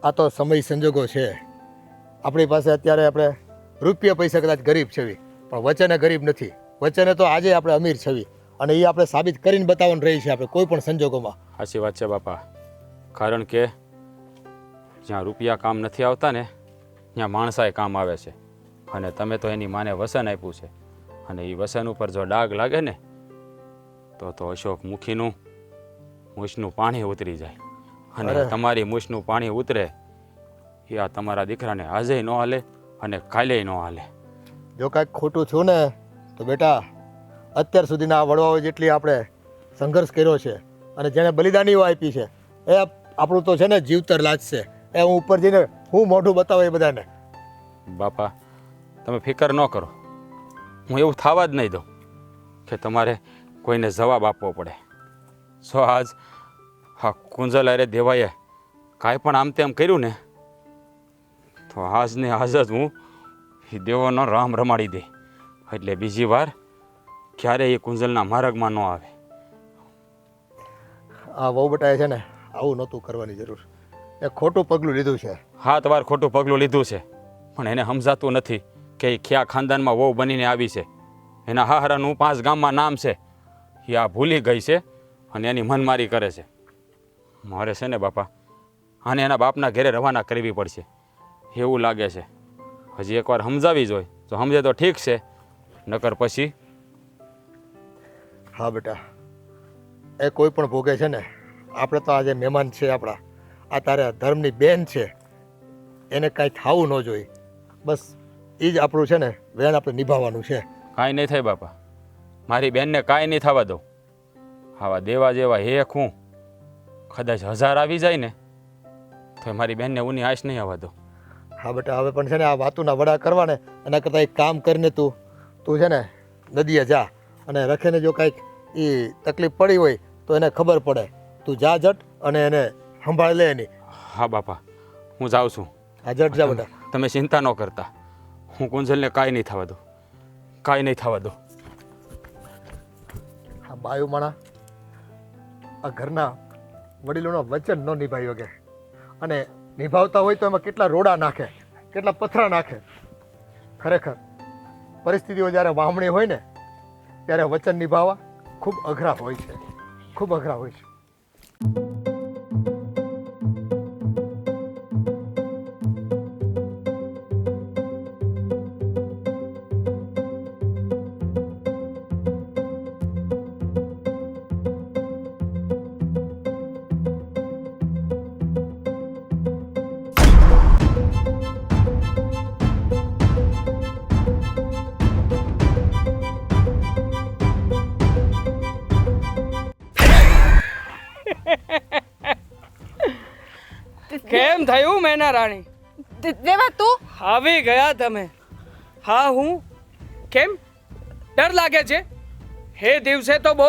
આ તો સમય સંજોગો છે. આપણી પાસે અત્યારે આપણે રૂપિયા પૈસા કદાચ ગરીબ છવી પણ વચને ગરીબ નથી. વચને તો આજે આપણે અમીર છવી અને એ આપણે સાબિત કરીને બતાવવાનું રહી છે આપણે કોઈ પણ સંજોગોમાં. સાચી વાત છે બાપા કારણ કે જ્યાં રૂપિયા કામ નથી આવતા ને ત્યાં માણસાએ કામ આવે છે અને તમે તો એની માને વસન આપ્યું છે અને એ વસન ઉપર જો ડાઘ લાગે ને તો અશોક મુખીનું મૂછનું પાણી ઉતરી જાય અને તમારી મૂછનું પાણી ઉતરે એ આ તમારા દીકરાને આજે ન હાલે અને કાલે ન હાલે. જો કાંઈક ખોટું થયું ને તો બેટા અત્યાર સુધીના આ વડવાઓ જેટલી આપણે સંઘર્ષ કર્યો છે અને જેણે બલિદાનીઓ આપી છે એ આપણું તો છે ને જીવતર લાજશે. એ હું ઉપર જઈને હું મોઢું બતાવું એ બધાને. બાપા તમે ફિકર ન કરો હું એવું થવા જ નહીં દઉં કે તમારે કોઈને જવાબ આપવો પડે. સો આજ હા કુંજલ અરે દેવાએ કાંઈ પણ આમ તેમ કર્યું ને તો આજને આજ જ હું એ દેવોનો રામ રમાડી દે એટલે બીજી વાર ક્યારેય એ કુંજલના માર્ગમાં ન આવે. આ વહુ બટાએ છે ને આવું નહોતું કરવાની જરૂર. એ ખોટું પગલું લીધું છે. હા તમારે ખોટું પગલું લીધું છે પણ એને સમજાતું નથી કે એ ક્યાં ખાનદાનમાં વહુ બનીને આવી છે, એના હાહરાનું 5 ગામમાં નામ છે, એ આ ભૂલી ગઈ છે અને એની મનમારી કરે છે. મારે છે ને બાપા આને એના બાપના ઘરે રવાના કરવી પડશે એવું લાગે છે. હજી એકવાર સમજાવી જોઈએ તો સમજે તો ઠીક છે, નકર પછી. હા બેટા, એ કોઈ પણ ભોગે છે ને, આપણે તો આજે મહેમાન છે આપણા, આ તારે ધર્મની બેન છે, એને કાંઈ થવું ન જોઈએ. બસ એ જ આપણું છે ને વેણ આપણે નિભાવવાનું છે. કાંઈ નહીં થાય બાપા, મારી બેનને કાંઈ નહીં થવા દઉં. આવા દેવા જેવા હેક હું કદાચ 1000 આવી જાય ને તો મારી બેનને ઊની આશ નહીં આવવા દઉં. હા બેટા, હવે પણ છે ને આ વાતુના વડા કરવા ને એના કરતાં એક કામ કરીને તું છે ને નદીએ જા અને રખેને જો કાંઈક એ તકલીફ પડી હોય તો એને ખબર પડે, તું જા જટ અને એને સંભાળી લે એની. હા બાપા, હું જાઉં છું. હા જટ જા બેટા. તમે ચિંતા ન કરતા, હું કુંજલને કાંઈ નહીં થવા દઉં, કાંઈ નહીં થવા દઉં. આ બાયુ માણા આ ઘરના વડીલોના વચન ન નિભાવી શકે, અને નિભાવતા હોય તો એમાં કેટલા રોડા નાખે, કેટલા પથરા નાખે. ખરેખર પરિસ્થિતિઓ જ્યારે વામણી હોય ને ત્યારે વચન નિભાવવા ખૂબ અઘરા હોય છે, ખૂબ અઘરા હોય છે. કેમ થયું મેના રાણી? દેવા તું આવી ગયા તમે? હા હું. કેમ ડર લાગે છે? હે દિવસે તો બહુ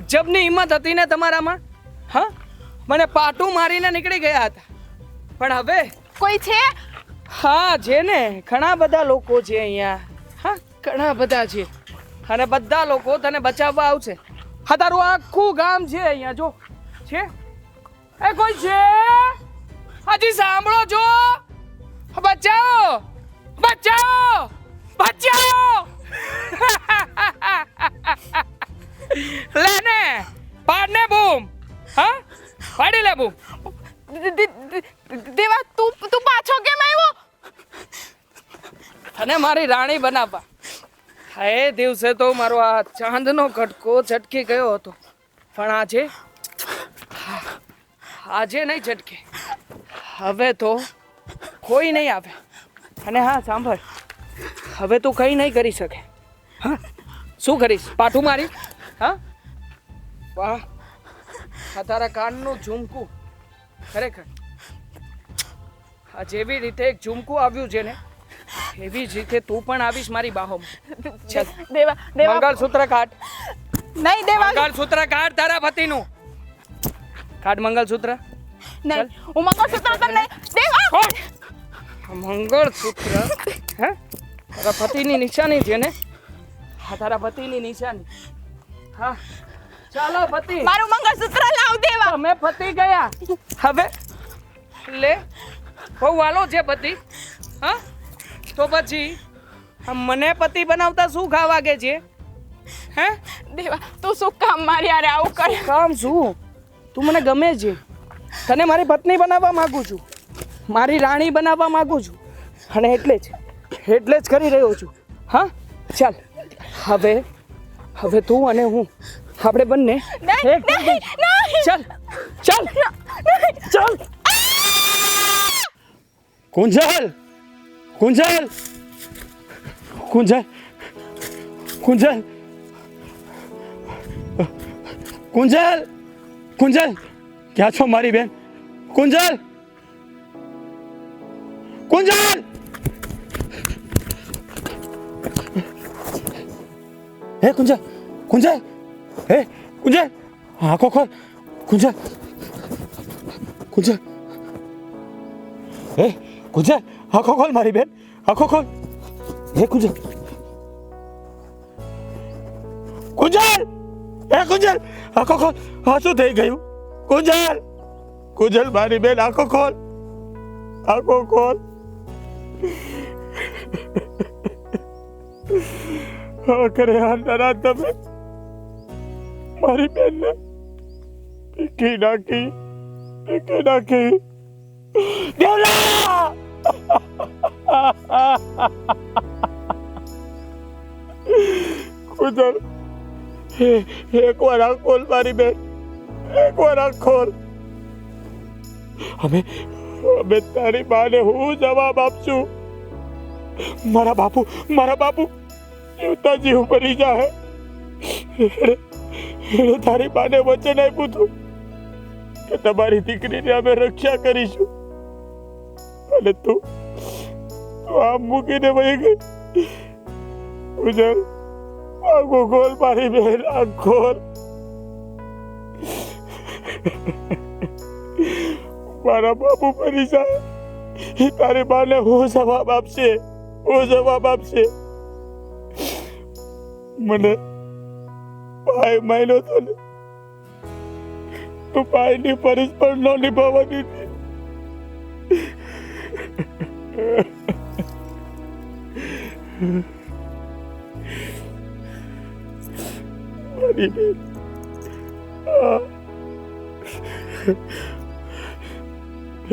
ગજબની હિંમત હતી ને તમારામાં. હા, મને પાટું મારીને નીકળી ગયા હતા, પણ હવે કોઈ છે? હા છે ને, ઘણા બધા લોકો છે અહીંયા. હા, ઘણા બધા છે અને બધા લોકો તને બચાવવા આવશે. હા, તારું આખું ગામ છે અહીંયા. જો છે એ કોઈ છે? હજી સાંભળો છો? બચાવો, બચાવો, બચાવો! લે ને, પાડ ને બૂમ. હા, પાડી લે બૂમ. દેવા તું પાછો કેમ આવ્યો? અને મારી રાણી બનાવવા. એ દિવસે તો મારો આ ચાંદનો કટકો ઝટકી ગયો હતો, પણ આજે નહીં ઝટકે. હવે તો કોઈ નહીં આવે. અને હા સાંભળ, હવે તું કંઈ નહીં કરી શકે. હા, શું કરીશ? પાટું મારી? હા, વાહ, આ તારા કાનનું ઝુમકું ખરેખર. આ જેવી રીતે એક ઝુમકું આવ્યું છે ને, એવી જ રીતે તું પણ આવીશ મારી બાહોમાં. ચાલ દેવા દેવા મંગળસૂત્ર કાઢ. નહીં દેવા, મંગળસૂત્ર કાઢ તારા પતિનું. કાઢ મંગળસૂત્ર. નહીં હું મંગળસૂત્ર તને નહીં. દેવા મંગળસૂત્ર હે તારા પતિની નિશાની છે ને? હા, તારા પતિની નિશાની. હા, ચાલો પતિ. મારું મંગળસૂત્ર લાવ દેવા. અમે પતિ ગયા. હવે લે, બહુ વાલો છે પતિ. હા, તો પછી મને પતિ બનાવતા શું ખા વાગે છે? હે દેવા તું શું કામ મારી હારે આવું કરે? કામ શું? તું મને ગમે છે, તને મારી પત્ની બનાવવા માંગુ છું, મારી રાણી બનાવવા માંગુ છું, અને એટલે જ કરી રહ્યો છું. હા, ચાલ હવે તું અને હું આપણે બંને એક ચાલ ચાલ ચાલ. કુંજલ, કુંજલ, કુંજલ, કુંજલ, કુંજલ, કુંજલ, ક્યાં છો મારી બેન? કુંજલ, કુંજલ! હે કુંજલ, કુંજલ, હે કુંજલ, આંખો ખોલ. કુંજલ, કુંજલ, હે કુંજલ, આંખો ખોલ મારી બેન, આંખો ખોલ. હે કુંજલ, કુંજલ, હે કુંજલ, આંખો ખોલ. આ શું થઈ ગયું? કુંજલ, કુંજલ મારી બેન, આંખો ખોલ, આંખો ખોલ. આખરે હાલના તમે મારી બેનને પીકી નાખી દેવલા! કુદર એકવાર આ ખોલ મારી બેન, એકવાર આ ખોલ. અમે તારી બાને હું જવાબ આપશું? મારા બાપુ જીવતા જીવ મરી જાય. એને તારી બાને વચન આપ્યું હતું કે તમારી દીકરીને અમે રક્ષા કરીશું, અને તું આમ મૂકીને વહી ગઈ. ઉજર આખો ગોલ મારી બેન, આ ગોલ. મારા બાપુ મરી જાય એ તારી બાને હું જવાબ આપશે? મને ભાઈ માન્યો તો ને, તું ભાઈની ફરજ પણ ન નિભાવવા દીધી. મારી બેન,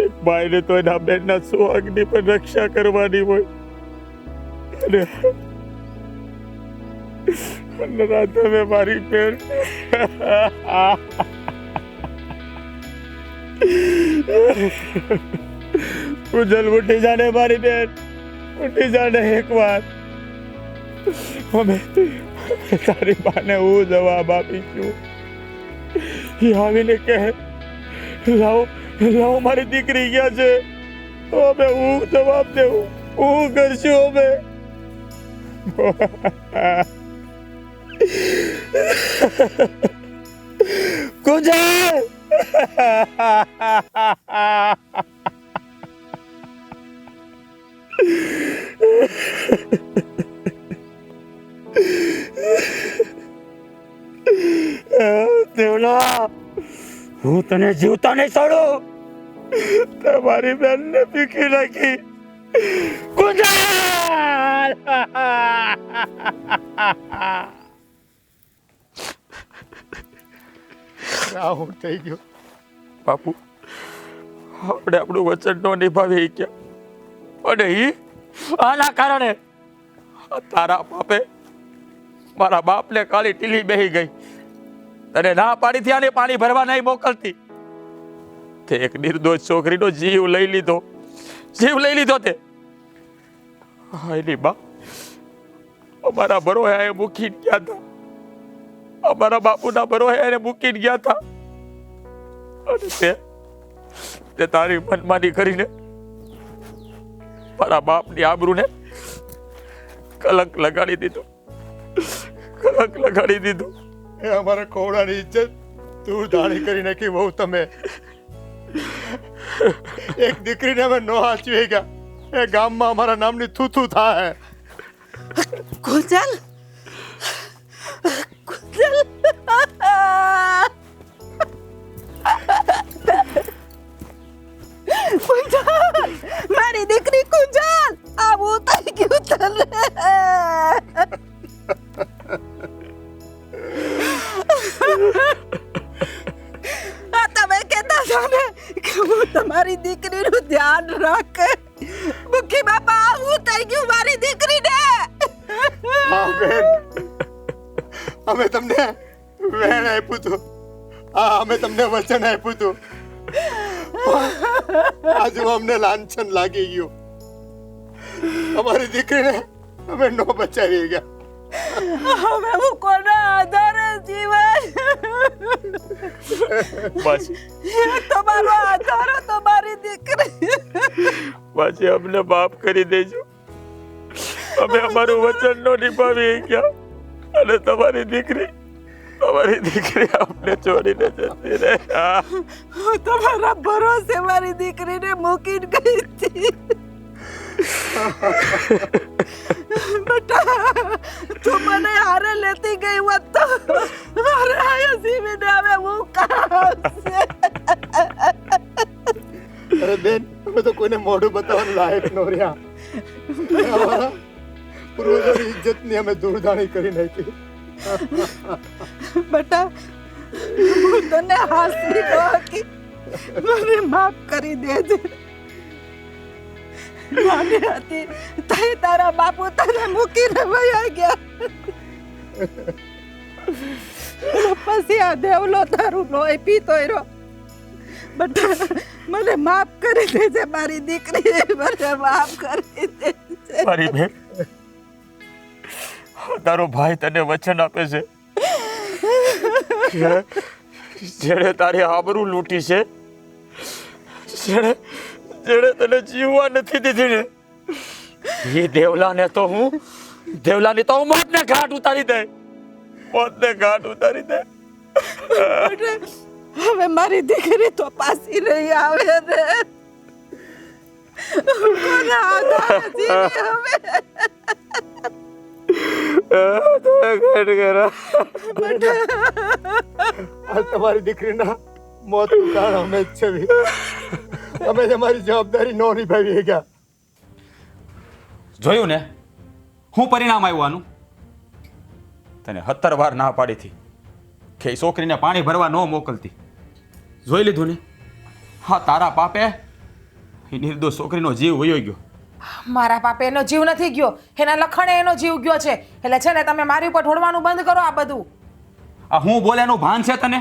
એક ભાઈને તો એના બેનના સુહાગની પણ રક્ષા કરવાની હોય, અને રાધવે મારી બેન ઉજલ ઉઠી જાને મારી બેન, ઉઠી જાને એકવાર. અમે તારી બાને હું જવાબ આપીશું. એ આવીને કહે લાવો મારી દીકરી ગયા છે, તો અમે હું જવાબ દેવું, હું કરશું અમે? કુજલ! દેવલા, હું તને જીવતા નહીં છોડું. તમારી બેનને પીકી નાખી. કુજલ! આવું થઈ ગયું. બાપુ, આપણે આપણું વચન ન નિભાવી ગયા, અને આના કારણે તારા બાપે મારા બાપને કાળી ટીલી બેહી ગઈ, અને ના પાડી થી આને પાણી ભરવા નહીં મોકલતી. તે એક નિર્દોષ છોકરીનો જીવ લઈ લીધો તે. એની બા અમારા ભરોહે મૂકીને ગયા હતા, અમારા બાપુના ભરોહે એને મૂકીને ગયા હતા, અને તે તારી મનમાની કરીને મારા બાપની આબરૂને કલંક લગાડી દીધું. એ અમારા કોવડાની ઇજ્જત તું ધાણી કરી નાખી બહુ. તમે એક દીકરીને અમે નો હાચવી ગયા, એ ગામમાં અમારા નામની થૂથું થાય. કુજલ, મારી દીકરી કુજલ, આવું થઈ ગયું તને. તમે કહેતા છો ને કે હું તમારી દીકરીનું ધ્યાન રાખે. મુખી બાપા, આવું થઈ ગયું મારી દીકરીને. હા બેન, અમે તમને વહેણ આપ્યું હતું, અમે તમને વચન આપ્યું હતું, આજુ અમને લાંછન લાગી ગયું. અમારી દીકરીને અમે નો બચાવી ગયા. હવે હું કોના આધારે જીવાય? તમારો આધાર હતો મારી દીકરી. પાછી અમને માફ કરી દેજો. અમે અમારું વચન નો નિભાવી ગયા, અને તમારી દીકરી અમને છોડીને જતી રહે. હું તમારા ભરોસે મારી દીકરીને મૂકીને ગઈ હતી. બેટા, તું મને હારે લેતી ગઈ હોત તો મારે આયા જીવીને હવે હું કામ છે. અરે બેન, અમે તો કોઈને મોઢું બતાવવાનું લાયક ન રહ્યા. પૂર્વજોની ઇજ્જતની અમે ધૂળધાણી કરી નાખી. બેટા હું તને હાસી કહી મને માફ કરી દેજે. નાની હતી તઈ તારા બાપુ તને મૂકીને વયા ગયા. અને પછી આ દેવલો તારું લોહી પીતો રહ્યો. બેટા મને માફ કરી દેજે મારી દીકરી, મને માફ કરી દેજે. મારી બેન, તારો ભાઈ તને વચન આપે છે કે જેણે તારી આબરૂ લૂંટી છે, જેણે તને જીવવા નથી દીધી ને, એ દેવલાની તો હું મોતને ઘાટ ઉતારી દે, મોતને ઘાટ ઉતારી દે. હવે મારી દીકરી તો પાછી નહીં આવે ને. કોના આધારે જીવી હવે? આ તમારી દીકરીના મોતનું કારણ અમે જ છે. અમે તમારી જવાબદારી ન નિભાવી ગયા. જોયું ને શું પરિણામ આવ્યું આનું? તને 17 વાર ના પાડી હતી કે એ છોકરીને પાણી ભરવા ન મોકલતી. જોઈ લીધું ને? હા, તારા પાપે એ નિર્દોષ છોકરીનો જીવ વયો ગયો. મારા પાપે એનો જીવ નથી ગયો, એના લખણે એનો જીવ ગયો છે. એટલે છે ને તમે મારી ઉપર ઢોળવાનું બંધ કરો આ બધું. આ હું બોલે એનું ભાન છે તને?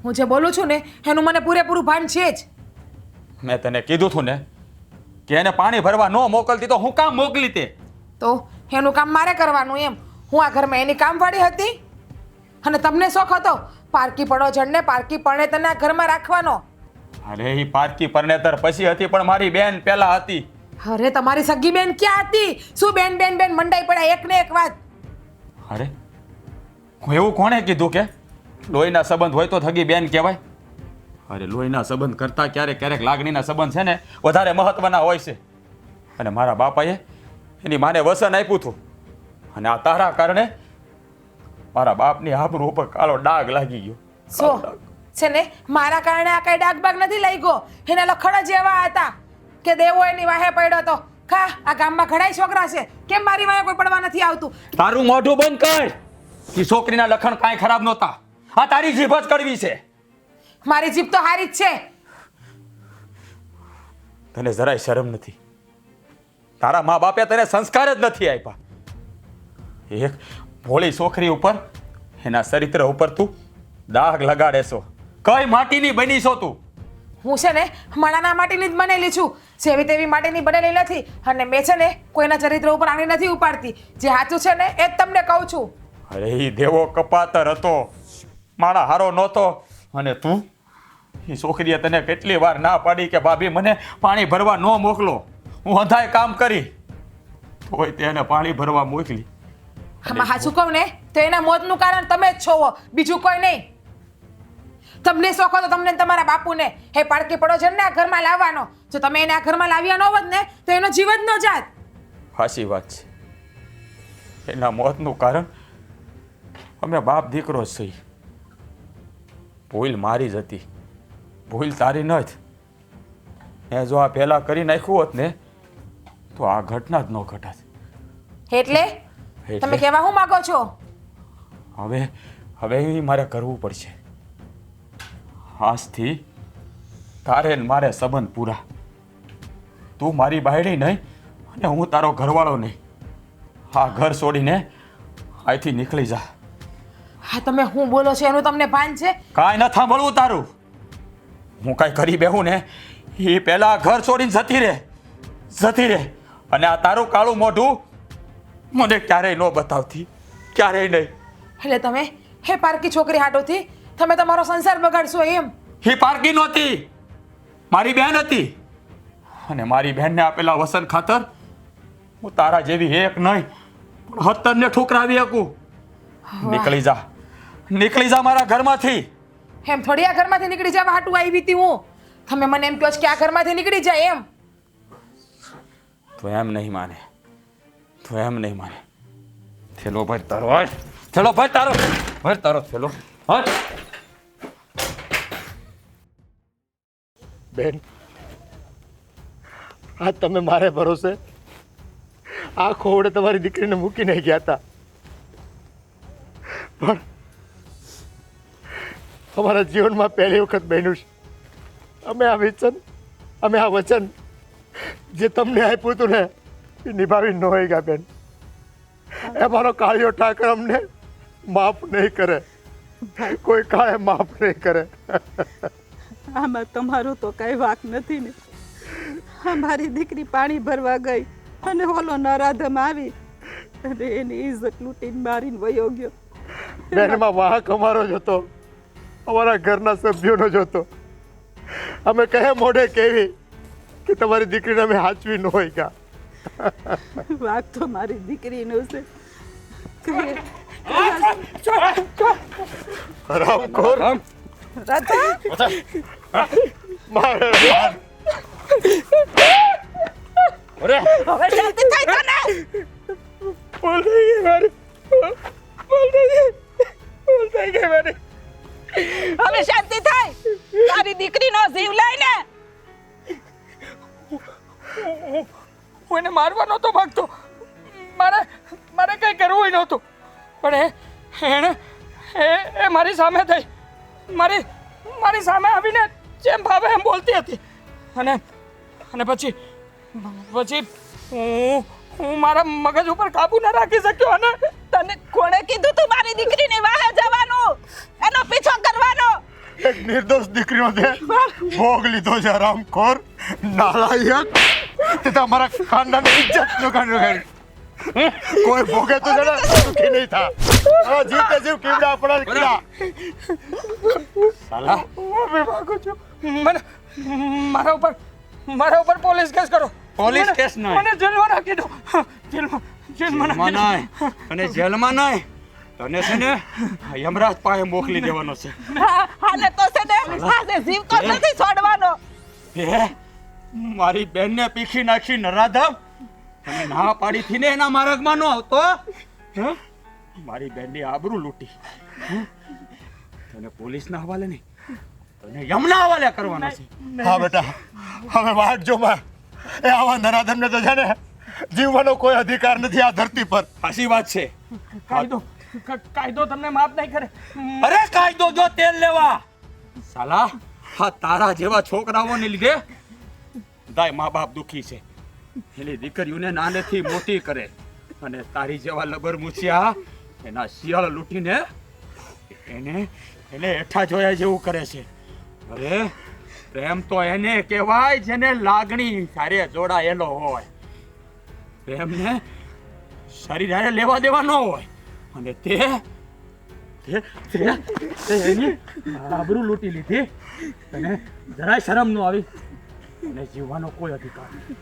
હું જે બોલું છું ને એનું મને પૂરેપૂરું ભાન છે જ. મેં તને કીધું હતું ને કે એને પાણી ભરવા ન મોકલતી તો હું કામ મોકલી તે? તો એનું કામ મારે કરવાનું એમ? હું આ ઘરમાં એની કામવાળી હતી? અને તમને શોખ હતો પારકી પડોજણને પારકી પરણેતરના ઘરમાં રાખવાનો? અરે એ પારકી પરણેતર પછી હતી, પણ મારી બેન પહેલા હતી. અરે તમારી સગી બેન ક્યાં હતી? શું બેન બેન બેન મંડાઈ પડ્યા એક ને એક વાત? અરે એવું કોણે કીધું કે લોહીના સંબંધ હોય તો થગી બેન કહેવાય? અરે લોહીના સંબંધ કરતાં ક્યારેક ક્યારેક લાગણીના સંબંધ છે ને વધારે મહત્વના હોય છે. અને મારા બાપાએ એની માને વસન આપ્યું હતું, અને આ તારા કારણે મારા બાપની આબરૂ ઉપર કાળો ડાઘ લાગી ગયો. શું છે ને મારા કારણે આ કઈ ડાગબાગ નથી લાગ્યો. એના લખણ જ એવા હતા કે દેવો એની વાહે પડ્યો તો. ખા આ ગામમાં ઘણાય છોકરા છે, કેમ મારી વાહે કોઈ પડવા નથી આવતું? તારું મોઢું બંધ કર. એ છોકરીના લખણ કાંઈ ખરાબ નહોતા. આ તારી જીભ જ કડવી છે. મારી જીભ તો હારી જ છે. તને જરાય શરમ નથી? તારા મા બાપે તને સંસ્કાર જ નથી આપ્યા. એક ભોળી છોકરી ઉપર, એના ચરિત્ર ઉપર તું દાગ લગાડે છો. કઈ માટીની બની છો તું? હું છે ને મણાના માટીની જ બનેલી છું, જેવી તેવી માટીની બનેલી નથી. અને મેં છે ને કોઈના ચરિત્ર ઉપર આંગળી નથી ઉપાડતી. જે સાચું છે ને એ જ તમને કહું છું. અરે એ દેવો કપાતર હતો, મારા હારો નહોતો. અને તું, એ છોકરીએ તને કેટલી વાર ના પાડી કે ભાભી મને પાણી ભરવા ન મોકલો, હું અંધાય કામ કરી, તોય તેને પાણી ભરવા મોકલી. આમાં સાચું કહું ને તો એના મોતનું કારણ તમે જ છો, બીજું કોઈ નહીં. તમને શોખ હતો તમને ને તમારા બાપુને હે પારકી પડોજણને આ ઘરમાં લાવવાનો. જો તમે એને આ ઘરમાં લાવ્યા ન હોત ને તો એનો જીવ જ ન જાત. સાચી વાત છે. એના મોતનું કારણ અમે બાપ દીકરો જ છીએ. ભૂલ મારી જ હતી, ભૂલ તારી ન જ. મેં જો આ પહેલાં કરી નાખ્યું હોત ને તો આ ઘટના જ ન ઘટાત. એટલે તમે કહેવા શું માંગો છો? હવે મારે કરવું પડશે. આજથી તારે ને મારે સંબંધ પૂરા. તું મારી બાયડી નહીં અને હું તારો ઘરવાળો નહીં. આ ઘર છોડીને અહીંથી નીકળી જા. હા તમે શું બોલો છો એનું તમને ભાન છે? કાંઈ ન સાંભળવું તારું. હું કાંઈ કરી બેહું ને એ પહેલા ઘર છોડીને જતી રહે. અને આ તારું કાળું મોઢું મને ક્યારેય ન બતાવતી, ક્યારેય નહીં. એટલે તમે હે પારકી છોકરી હાટોથી તમે તમારો સંસાર બગાડશો એમ? એ પારકી નહોતી, મારી બહેન હતી. અને મારી બહેનને આપેલા વસન ખાતર હું તારા જેવી એક નહીં પણ 17 ને ઠુકરાવી શકું. નીકળી જા મારા ઘરમાંથી. એમ થોડી આ ઘરમાંથી નીકળી જવા હાટું આવી હતી હું? તમે મને એમ કહો છો કે આ ઘરમાંથી નીકળી જાય એમ? તું એમ નહીં માને. થેલો ભાઈ તારો હોય, થેલો ભાઈ તારો થેલો. બેન, આ તમે મારે ભરોસે આ ખોવડે તમારી દીકરીને મૂકીને ગયા હતા, પણ અમારા જીવનમાં પહેલી વખત બન્યું છે. અમે આ વચન જે તમને આપ્યું હતું ને એ નિભાવી ન હોય ગયા બેન. એ મારો કાળિયો ઠાકર અમને માફ નહીં કરે, કોઈ કાળે માફ નહીં કરે. આમાં તમારું તો કઈ વાક નથી ને. મારી દીકરી પાણી ભરવા ગઈ અને ઓલો નરાધમ આવી અને એની ઇજ્જત લૂંટીને મારીને વયો ગયો. બેન, એમાં વાહક અમારો જ હતો, અમારા ઘરના સભ્યોનો જ હતો. અમે કહે મોઢે કેવી કે તમારી દીકરીને અમે હાચવી ન હોય ગયા. વાક તો મારી દીકરીનું છે. હરામખોર. મારે અરે હવે શાંતિ થાય તને. ભૂલ થઈ ગઈ મારી, ભૂલ થઈ ગઈ મારી. હવે શાંતિ થાય. તારી દીકરીનો જીવ લઈને હું એને મારવા નહોતો માંગતો, મારે કંઈ કરવું નહોતું, પણ એ મારી સામે થઈ, મારી સામે આવીને જેમ ભાવે એમ બોલતી હતી અને પછી હું મારા મગજ ઉપર કાબુ ન રાખી શક્યો અને તને કોણે કીધું તું મારી દીકરીની વાહે જવાનું, એનો પીછો કરવાનો? એક નિર્દોષ દીકરીનો તે ભોગ લીધો છે હરામખોર, નાલાયક. તે તમારા ખાનદાનની ઇજ્જત નો કાઢ્યો. કોઈ ભોગે તો જરા સુખી નહીં થા. આ જીતે જીવ કીડા આપણા કીડા. સાલા માફી માંગુ છું. મને મારા ઉપર પોલીસ કેસ કરો. પોલીસ કેસ નહીં. મને જેલમાં નાખી દો. જેલમાં જેલમાં નહીં અને જેલમાં નહીં, તને છે ને યમરાજ પાસે મોકલી દેવાનો છે. હાલે તો છે ને આજે જીવ તો નથી છોડવાનો. એ મારી બેનને પીખી નાખી નરાધમ, અને ના પાડી થી ને એના માર્ગમાં ન આવતો. હે? મારી બેનની આબરૂ લૂંટી. તને પોલીસના હવાલે નહીં, તને યમના હવાલે કરવાનો છે. હા બેટા, હવે વાટ જો માં. એ આવા નરાધમને તો છે ને જીવવાનો કોઈ અધિકાર નથી આ ધરતી પર. સાચી વાત છે. કાયદો તમને માફ નહીં કરે. અરે કાયદો જો તેલ લેવા. સાલા હા તારા જેવા છોકરાઓને લીધે દાય મા બાપ દુખી છે. એની દીકરીઓને નાનેથી મોટી કરે અને તારી જેવા લબર મૂછિયા એના શિયાળ લૂંટીને એને હેઠા જોયા જેવું કરે છે. અરે પ્રેમ તો એને કહેવાય જેને લાગણી સારે જોડાયેલો હોય. પ્રેમને શરીર હારે લેવા દેવા ન હોય, અને તે એની આબરૂ લૂંટી લીધી. તને જરાય શરમ ન આવી. તને જીવવાનો કોઈ અધિકાર નથી.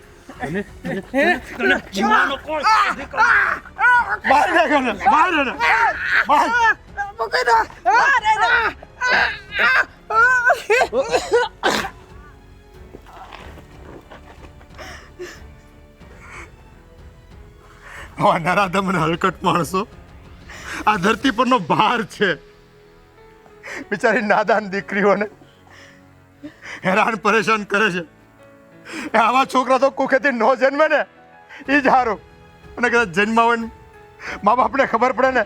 તને જીવવાનો કોઈ અધિકાર નથી. બહાર નાખો ને, બહાર ને, બહાર. આવા નરાધમ અને હલકટ માણસો આ ધરતી પરનો ભાર છે. બિચારી નાદાન દીકરીઓને હેરાન પરેશાન કરે છે. એ આવા છોકરા તો કુખેથી ન જન્મે ને એ જ હારું. અને કદાચ જન્મા હોય ને મા બાપને ખબર પડે ને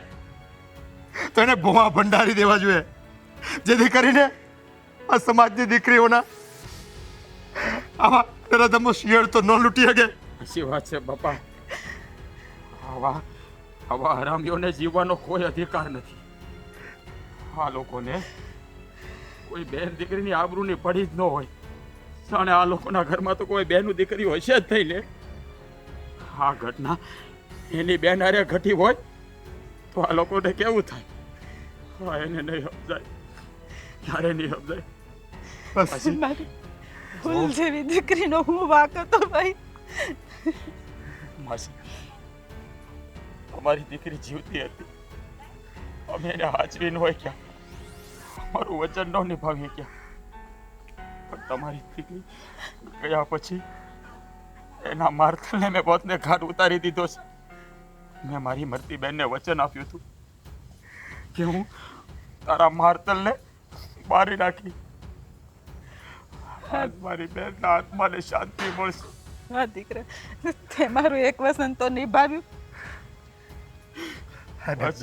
તો એને ભૂમા ભંડારી દેવા જોઈએ, જેથી કરીને આ સમાજની દીકરીઓના આવા નરાધમો શિયાળ તો ન લૂંટી શકે. સાચી વાત છે બાપા. આવા હરામીઓને જીવવાનો કોઈ અધિકાર નથી. આ લોકોને કોઈ બેન દીકરીની આબરૂની પડી જ ન હોય. જાણે આ લોકોના ઘરમાં તો કોઈ બેનું દીકરી હોય છે જ થઈ લે. આ ઘટના એની બેન હારે ઘટી હોય તો આ લોકોને કેવું થાય? હા, એને નહીં સમજાય, ક્યારે નહીં સમજાય. મારી ફૂલ જેવી દીકરીનો હું વાક હતો ભાઈ. માસી, અમારી દીકરી જીવતી હતી, અમે એને હાચવી ન હોય ક્યાં, અમારું વચન ન નિભાવીએ ક્યાં. પણ તમારી દીકરી ગયા પછી એના મારતલને મેં પોતને ઘાટ ઉતારી દીધો છે. મેં મારી મરતી બેનને વચન આપ્યું હતું કે હું તારા મારતલને મારી નાખી. આજ મારી બેનના આત્માને શાંતિ મળશે. હા દીકરા, તે મારું એક વસન તો નિભાવ્યું. બસ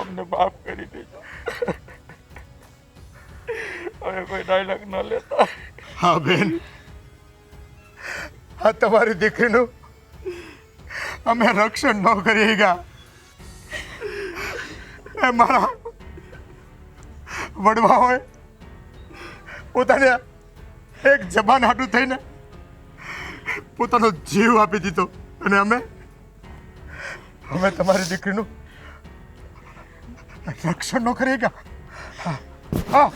અમને માફ કરી દેજો. હવે કોઈ ડાયલોગ ન લેતા. હા બેન, આ તમારી દીકરીનું અમે રક્ષણ ન કરી ગયા. એ મારા વડવા હોય પોતાને એક જબાન હાટું થઈને પોતાનો જીવ આપી દીધો, અને અમે તમારી દીકરીનું રક્ષણ ન કરી ગયા. હા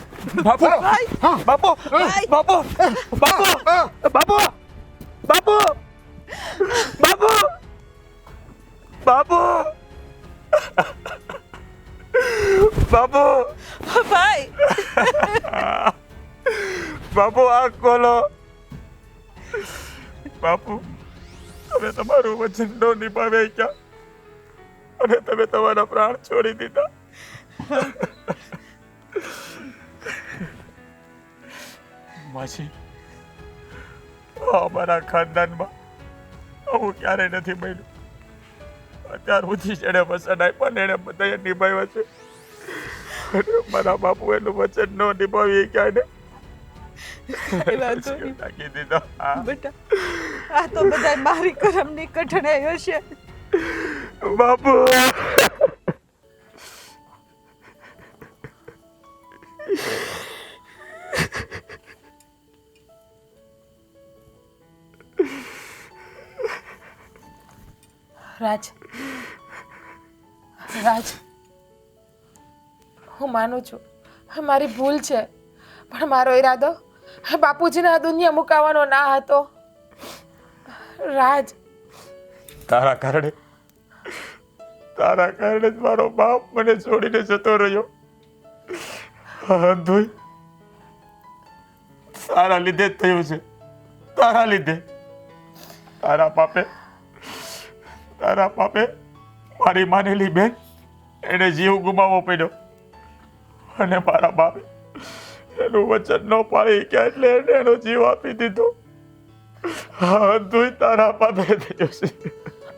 બાપુ બાપુ બાપુ બાપુ બાપુ બાપુ બાપુ બાપુ બાપુ ભાઈ, બાપુ આંખ ખોલો. બાપુ, તમે તમારું વચન ન નિભાવ્યા ક્યાં, અને તમે તમારા પ્રાણ છોડી દીધા. માસી, અમારા ખાનદાનમાં આવું ક્યારેય નથી બન્યું. અત્યાર સુધી જેને વચન આપ્યા ને એને બધાએ નિભાવ્યા છે. અને મારા બાપુ એનું વચન ન નિભાવી ક્યારે નાખી દીધો. બેટા, આ તો બધા મારી કરમની કઠણાઈ હશે. બાપુ રાજ, રાજ, હું માનું છું મારી ભૂલ છે, પણ મારો ઈરાદો બાપુજીને આ દુનિયા મુકાવવાનો ના હતો. રાજ, તારા કારણે જ મારો બાપ મને છોડીને જતો રહ્યો. અંધોઈ તારા લીધે જ થયું છે. તારા લીધે. તારા પાપે મારી માનેલી બેન એને જીવ ગુમાવવો પડ્યો, અને મારા બાપે એનું વચન ન પાળી ગયા એટલે એને એનો જીવ આપી દીધો. હા, તું તારા પાપે થયું છે.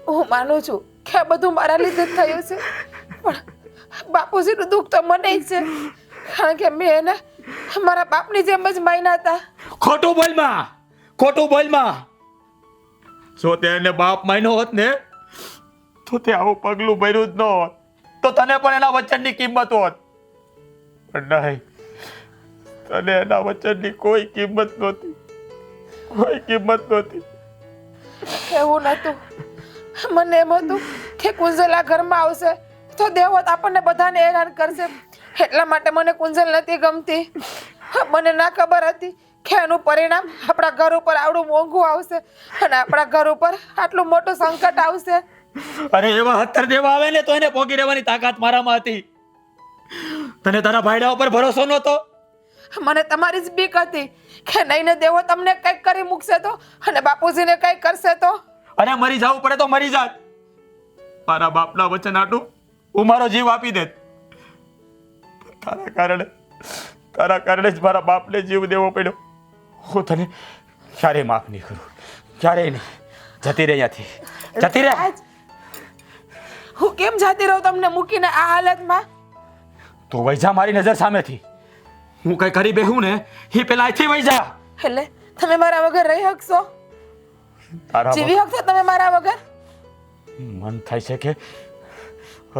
હું માનું છું કે આ બધું મારા લીધે જ થયું છે, પણ બાપુજીનું દુઃખ તો મને જ છે, કારણ કે મેં એને મારા બાપની જેમ જ માન્યા હતા. ખોટું બોલમાં. જો તે એને બાપ માન્યો હોત ને તો તે આવું પગલું ભર્યું જ ન હોત, તો તને પણ એના વચનની કિંમત હોત. પણ નહીં, તને એના વચનની કોઈ કિંમત નહોતી. એવું નહોતું. મને એમ હતું કે કુંજલ આ ઘરમાં આવશે તો દેવત આપણને બધાને હેરાન કરશે, એટલા માટે મને કુંજલ નથી ગમતી. મને ના ખબર હતી કે એનું પરિણામ આપણા ઘર ઉપર આવડું મોંઘું આવશે, અને આપણા ઘર ઉપર આટલું મોટું સંકટ આવશે. અરે એવા હત્તર દેવા આવે ને તો એને પોગી રહેવાની તાકાત મારામાં હતી. તને તારા ભાઈડા ઉપર ભરોસો નહોતો. મને તમારી જ બીક હતી કે નહીં ને દેવો તમને કંઈક કરી મૂકશે તો, અને બાપુજીને કંઈક કરશે તો. અને મરી જવું પડે તો મરી જાત. મારા બાપના વચન આટું હું મારો જીવ આપી દેત. તારા કારણે જ મારા બાપને જીવ દેવો પડ્યો. હું તને ક્યારેય માફ નહીં કરું, ક્યારેય નહીં. જતી રહે અહીંયાથી, જતી રહે. હું કેમ જાતી રહું તમને મૂકીને આ હાલતમાં? તું વઈ જા મારી નજર સામેથી. હું કઈ કરી બેહું ને એ પેલા અહીંથી વઈ જા. એટલે તમે મારા વગર રહી શકશો? જીવી શકશો તમે મારા વગર? મન થાય છે કે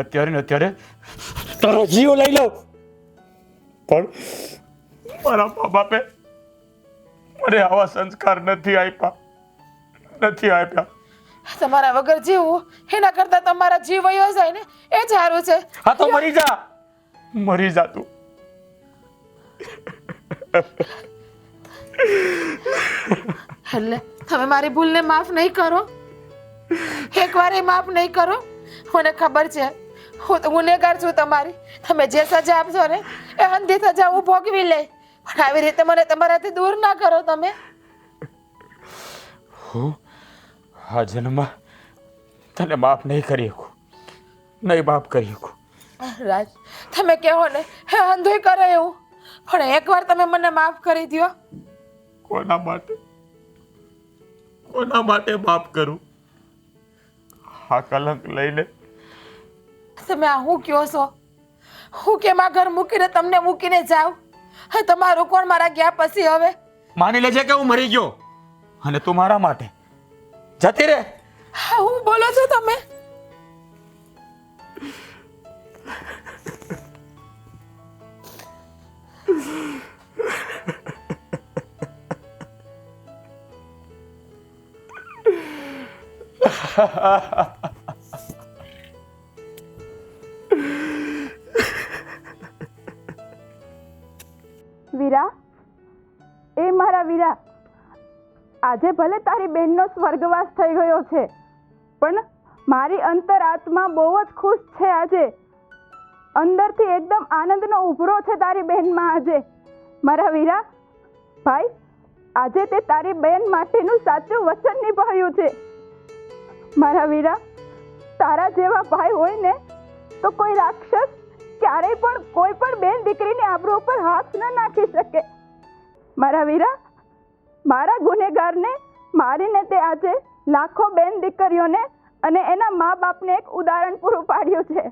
અત્યારે તારો જીવ લઈ લઉં, પણ મારા મા બાપે મને આવા સંસ્કાર નથી આપ્યા. તમારા વગર જીવવું એના કરતા તમારા જીવ વયો જાય ને એ જ સારું છે. હા તો મરી જા તું. એટલે તમે મારી ભૂલને માફ નહીં કરો? એકવાર માફ નહીં કરો? મને ખબર છે હું તો ગુનેગાર છું તમારી. તમે જે સજા આપશો ને એ અંધી સજા હું ભોગવી લઈ, પણ આવી રીતે મને તમારાથી દૂર ના કરો તમે. હું આ જન્મમાં તને માફ નહીં કરી શકું. રાજ, તમે કહો ને હે અંધોઈ કરે એવું, પણ એકવાર તમે મને માફ કરી દો. કોના માટે? કોના માટે માફ કરું? આ કલંક લઈને તમે આ હું કયો છો? હું કેમ આ ઘર મૂકીને તમને મૂકીને જાવ? હા, તમારું કોણ મારા ગયા પછી હવે? માની લેજે કે હું મરી ગયો અને તું મારા માટે જતી રહે. હા, હું બોલો છો તમે? વીરા, એ મારા વીરા, આજે ભલે તારી બહેનનો સ્વર્ગવાસ થઈ ગયો છે, પણ મારી અંતરાત્મા બહુ જ ખુશ છે. આજે અંદરથી એકદમ આનંદનો ઉભરો છે તારી બહેનમાં. આજે મારા વીરા ભાઈ, આજે તે તારી બહેન માટેનું સાચું વચન નિભાવ્યું છે. મારા વીરા, તારા જેવા ભાઈ હોય ને તો કોઈ રાક્ષસ ક્યારેય પણ કોઈ પણ બેન દીકરીની આબરૂ ઉપર હાથ ન નાખી શકે. મારા વીરા, મારા ગુનેગારને મારીને તે આજે લાખો બેન દીકરીઓને અને એના મા બાપને એક ઉદાહરણ પૂરું પાડ્યું છે.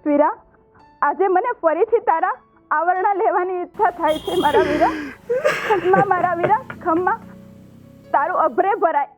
વીરા, આજે મને ફરીથી તારા આવરણા લેવાની ઈચ્છા થાય છે. મારા વીરા, ખમ્મા મારા વીરા, ખમ્મા. તારું અભરે ભરાય.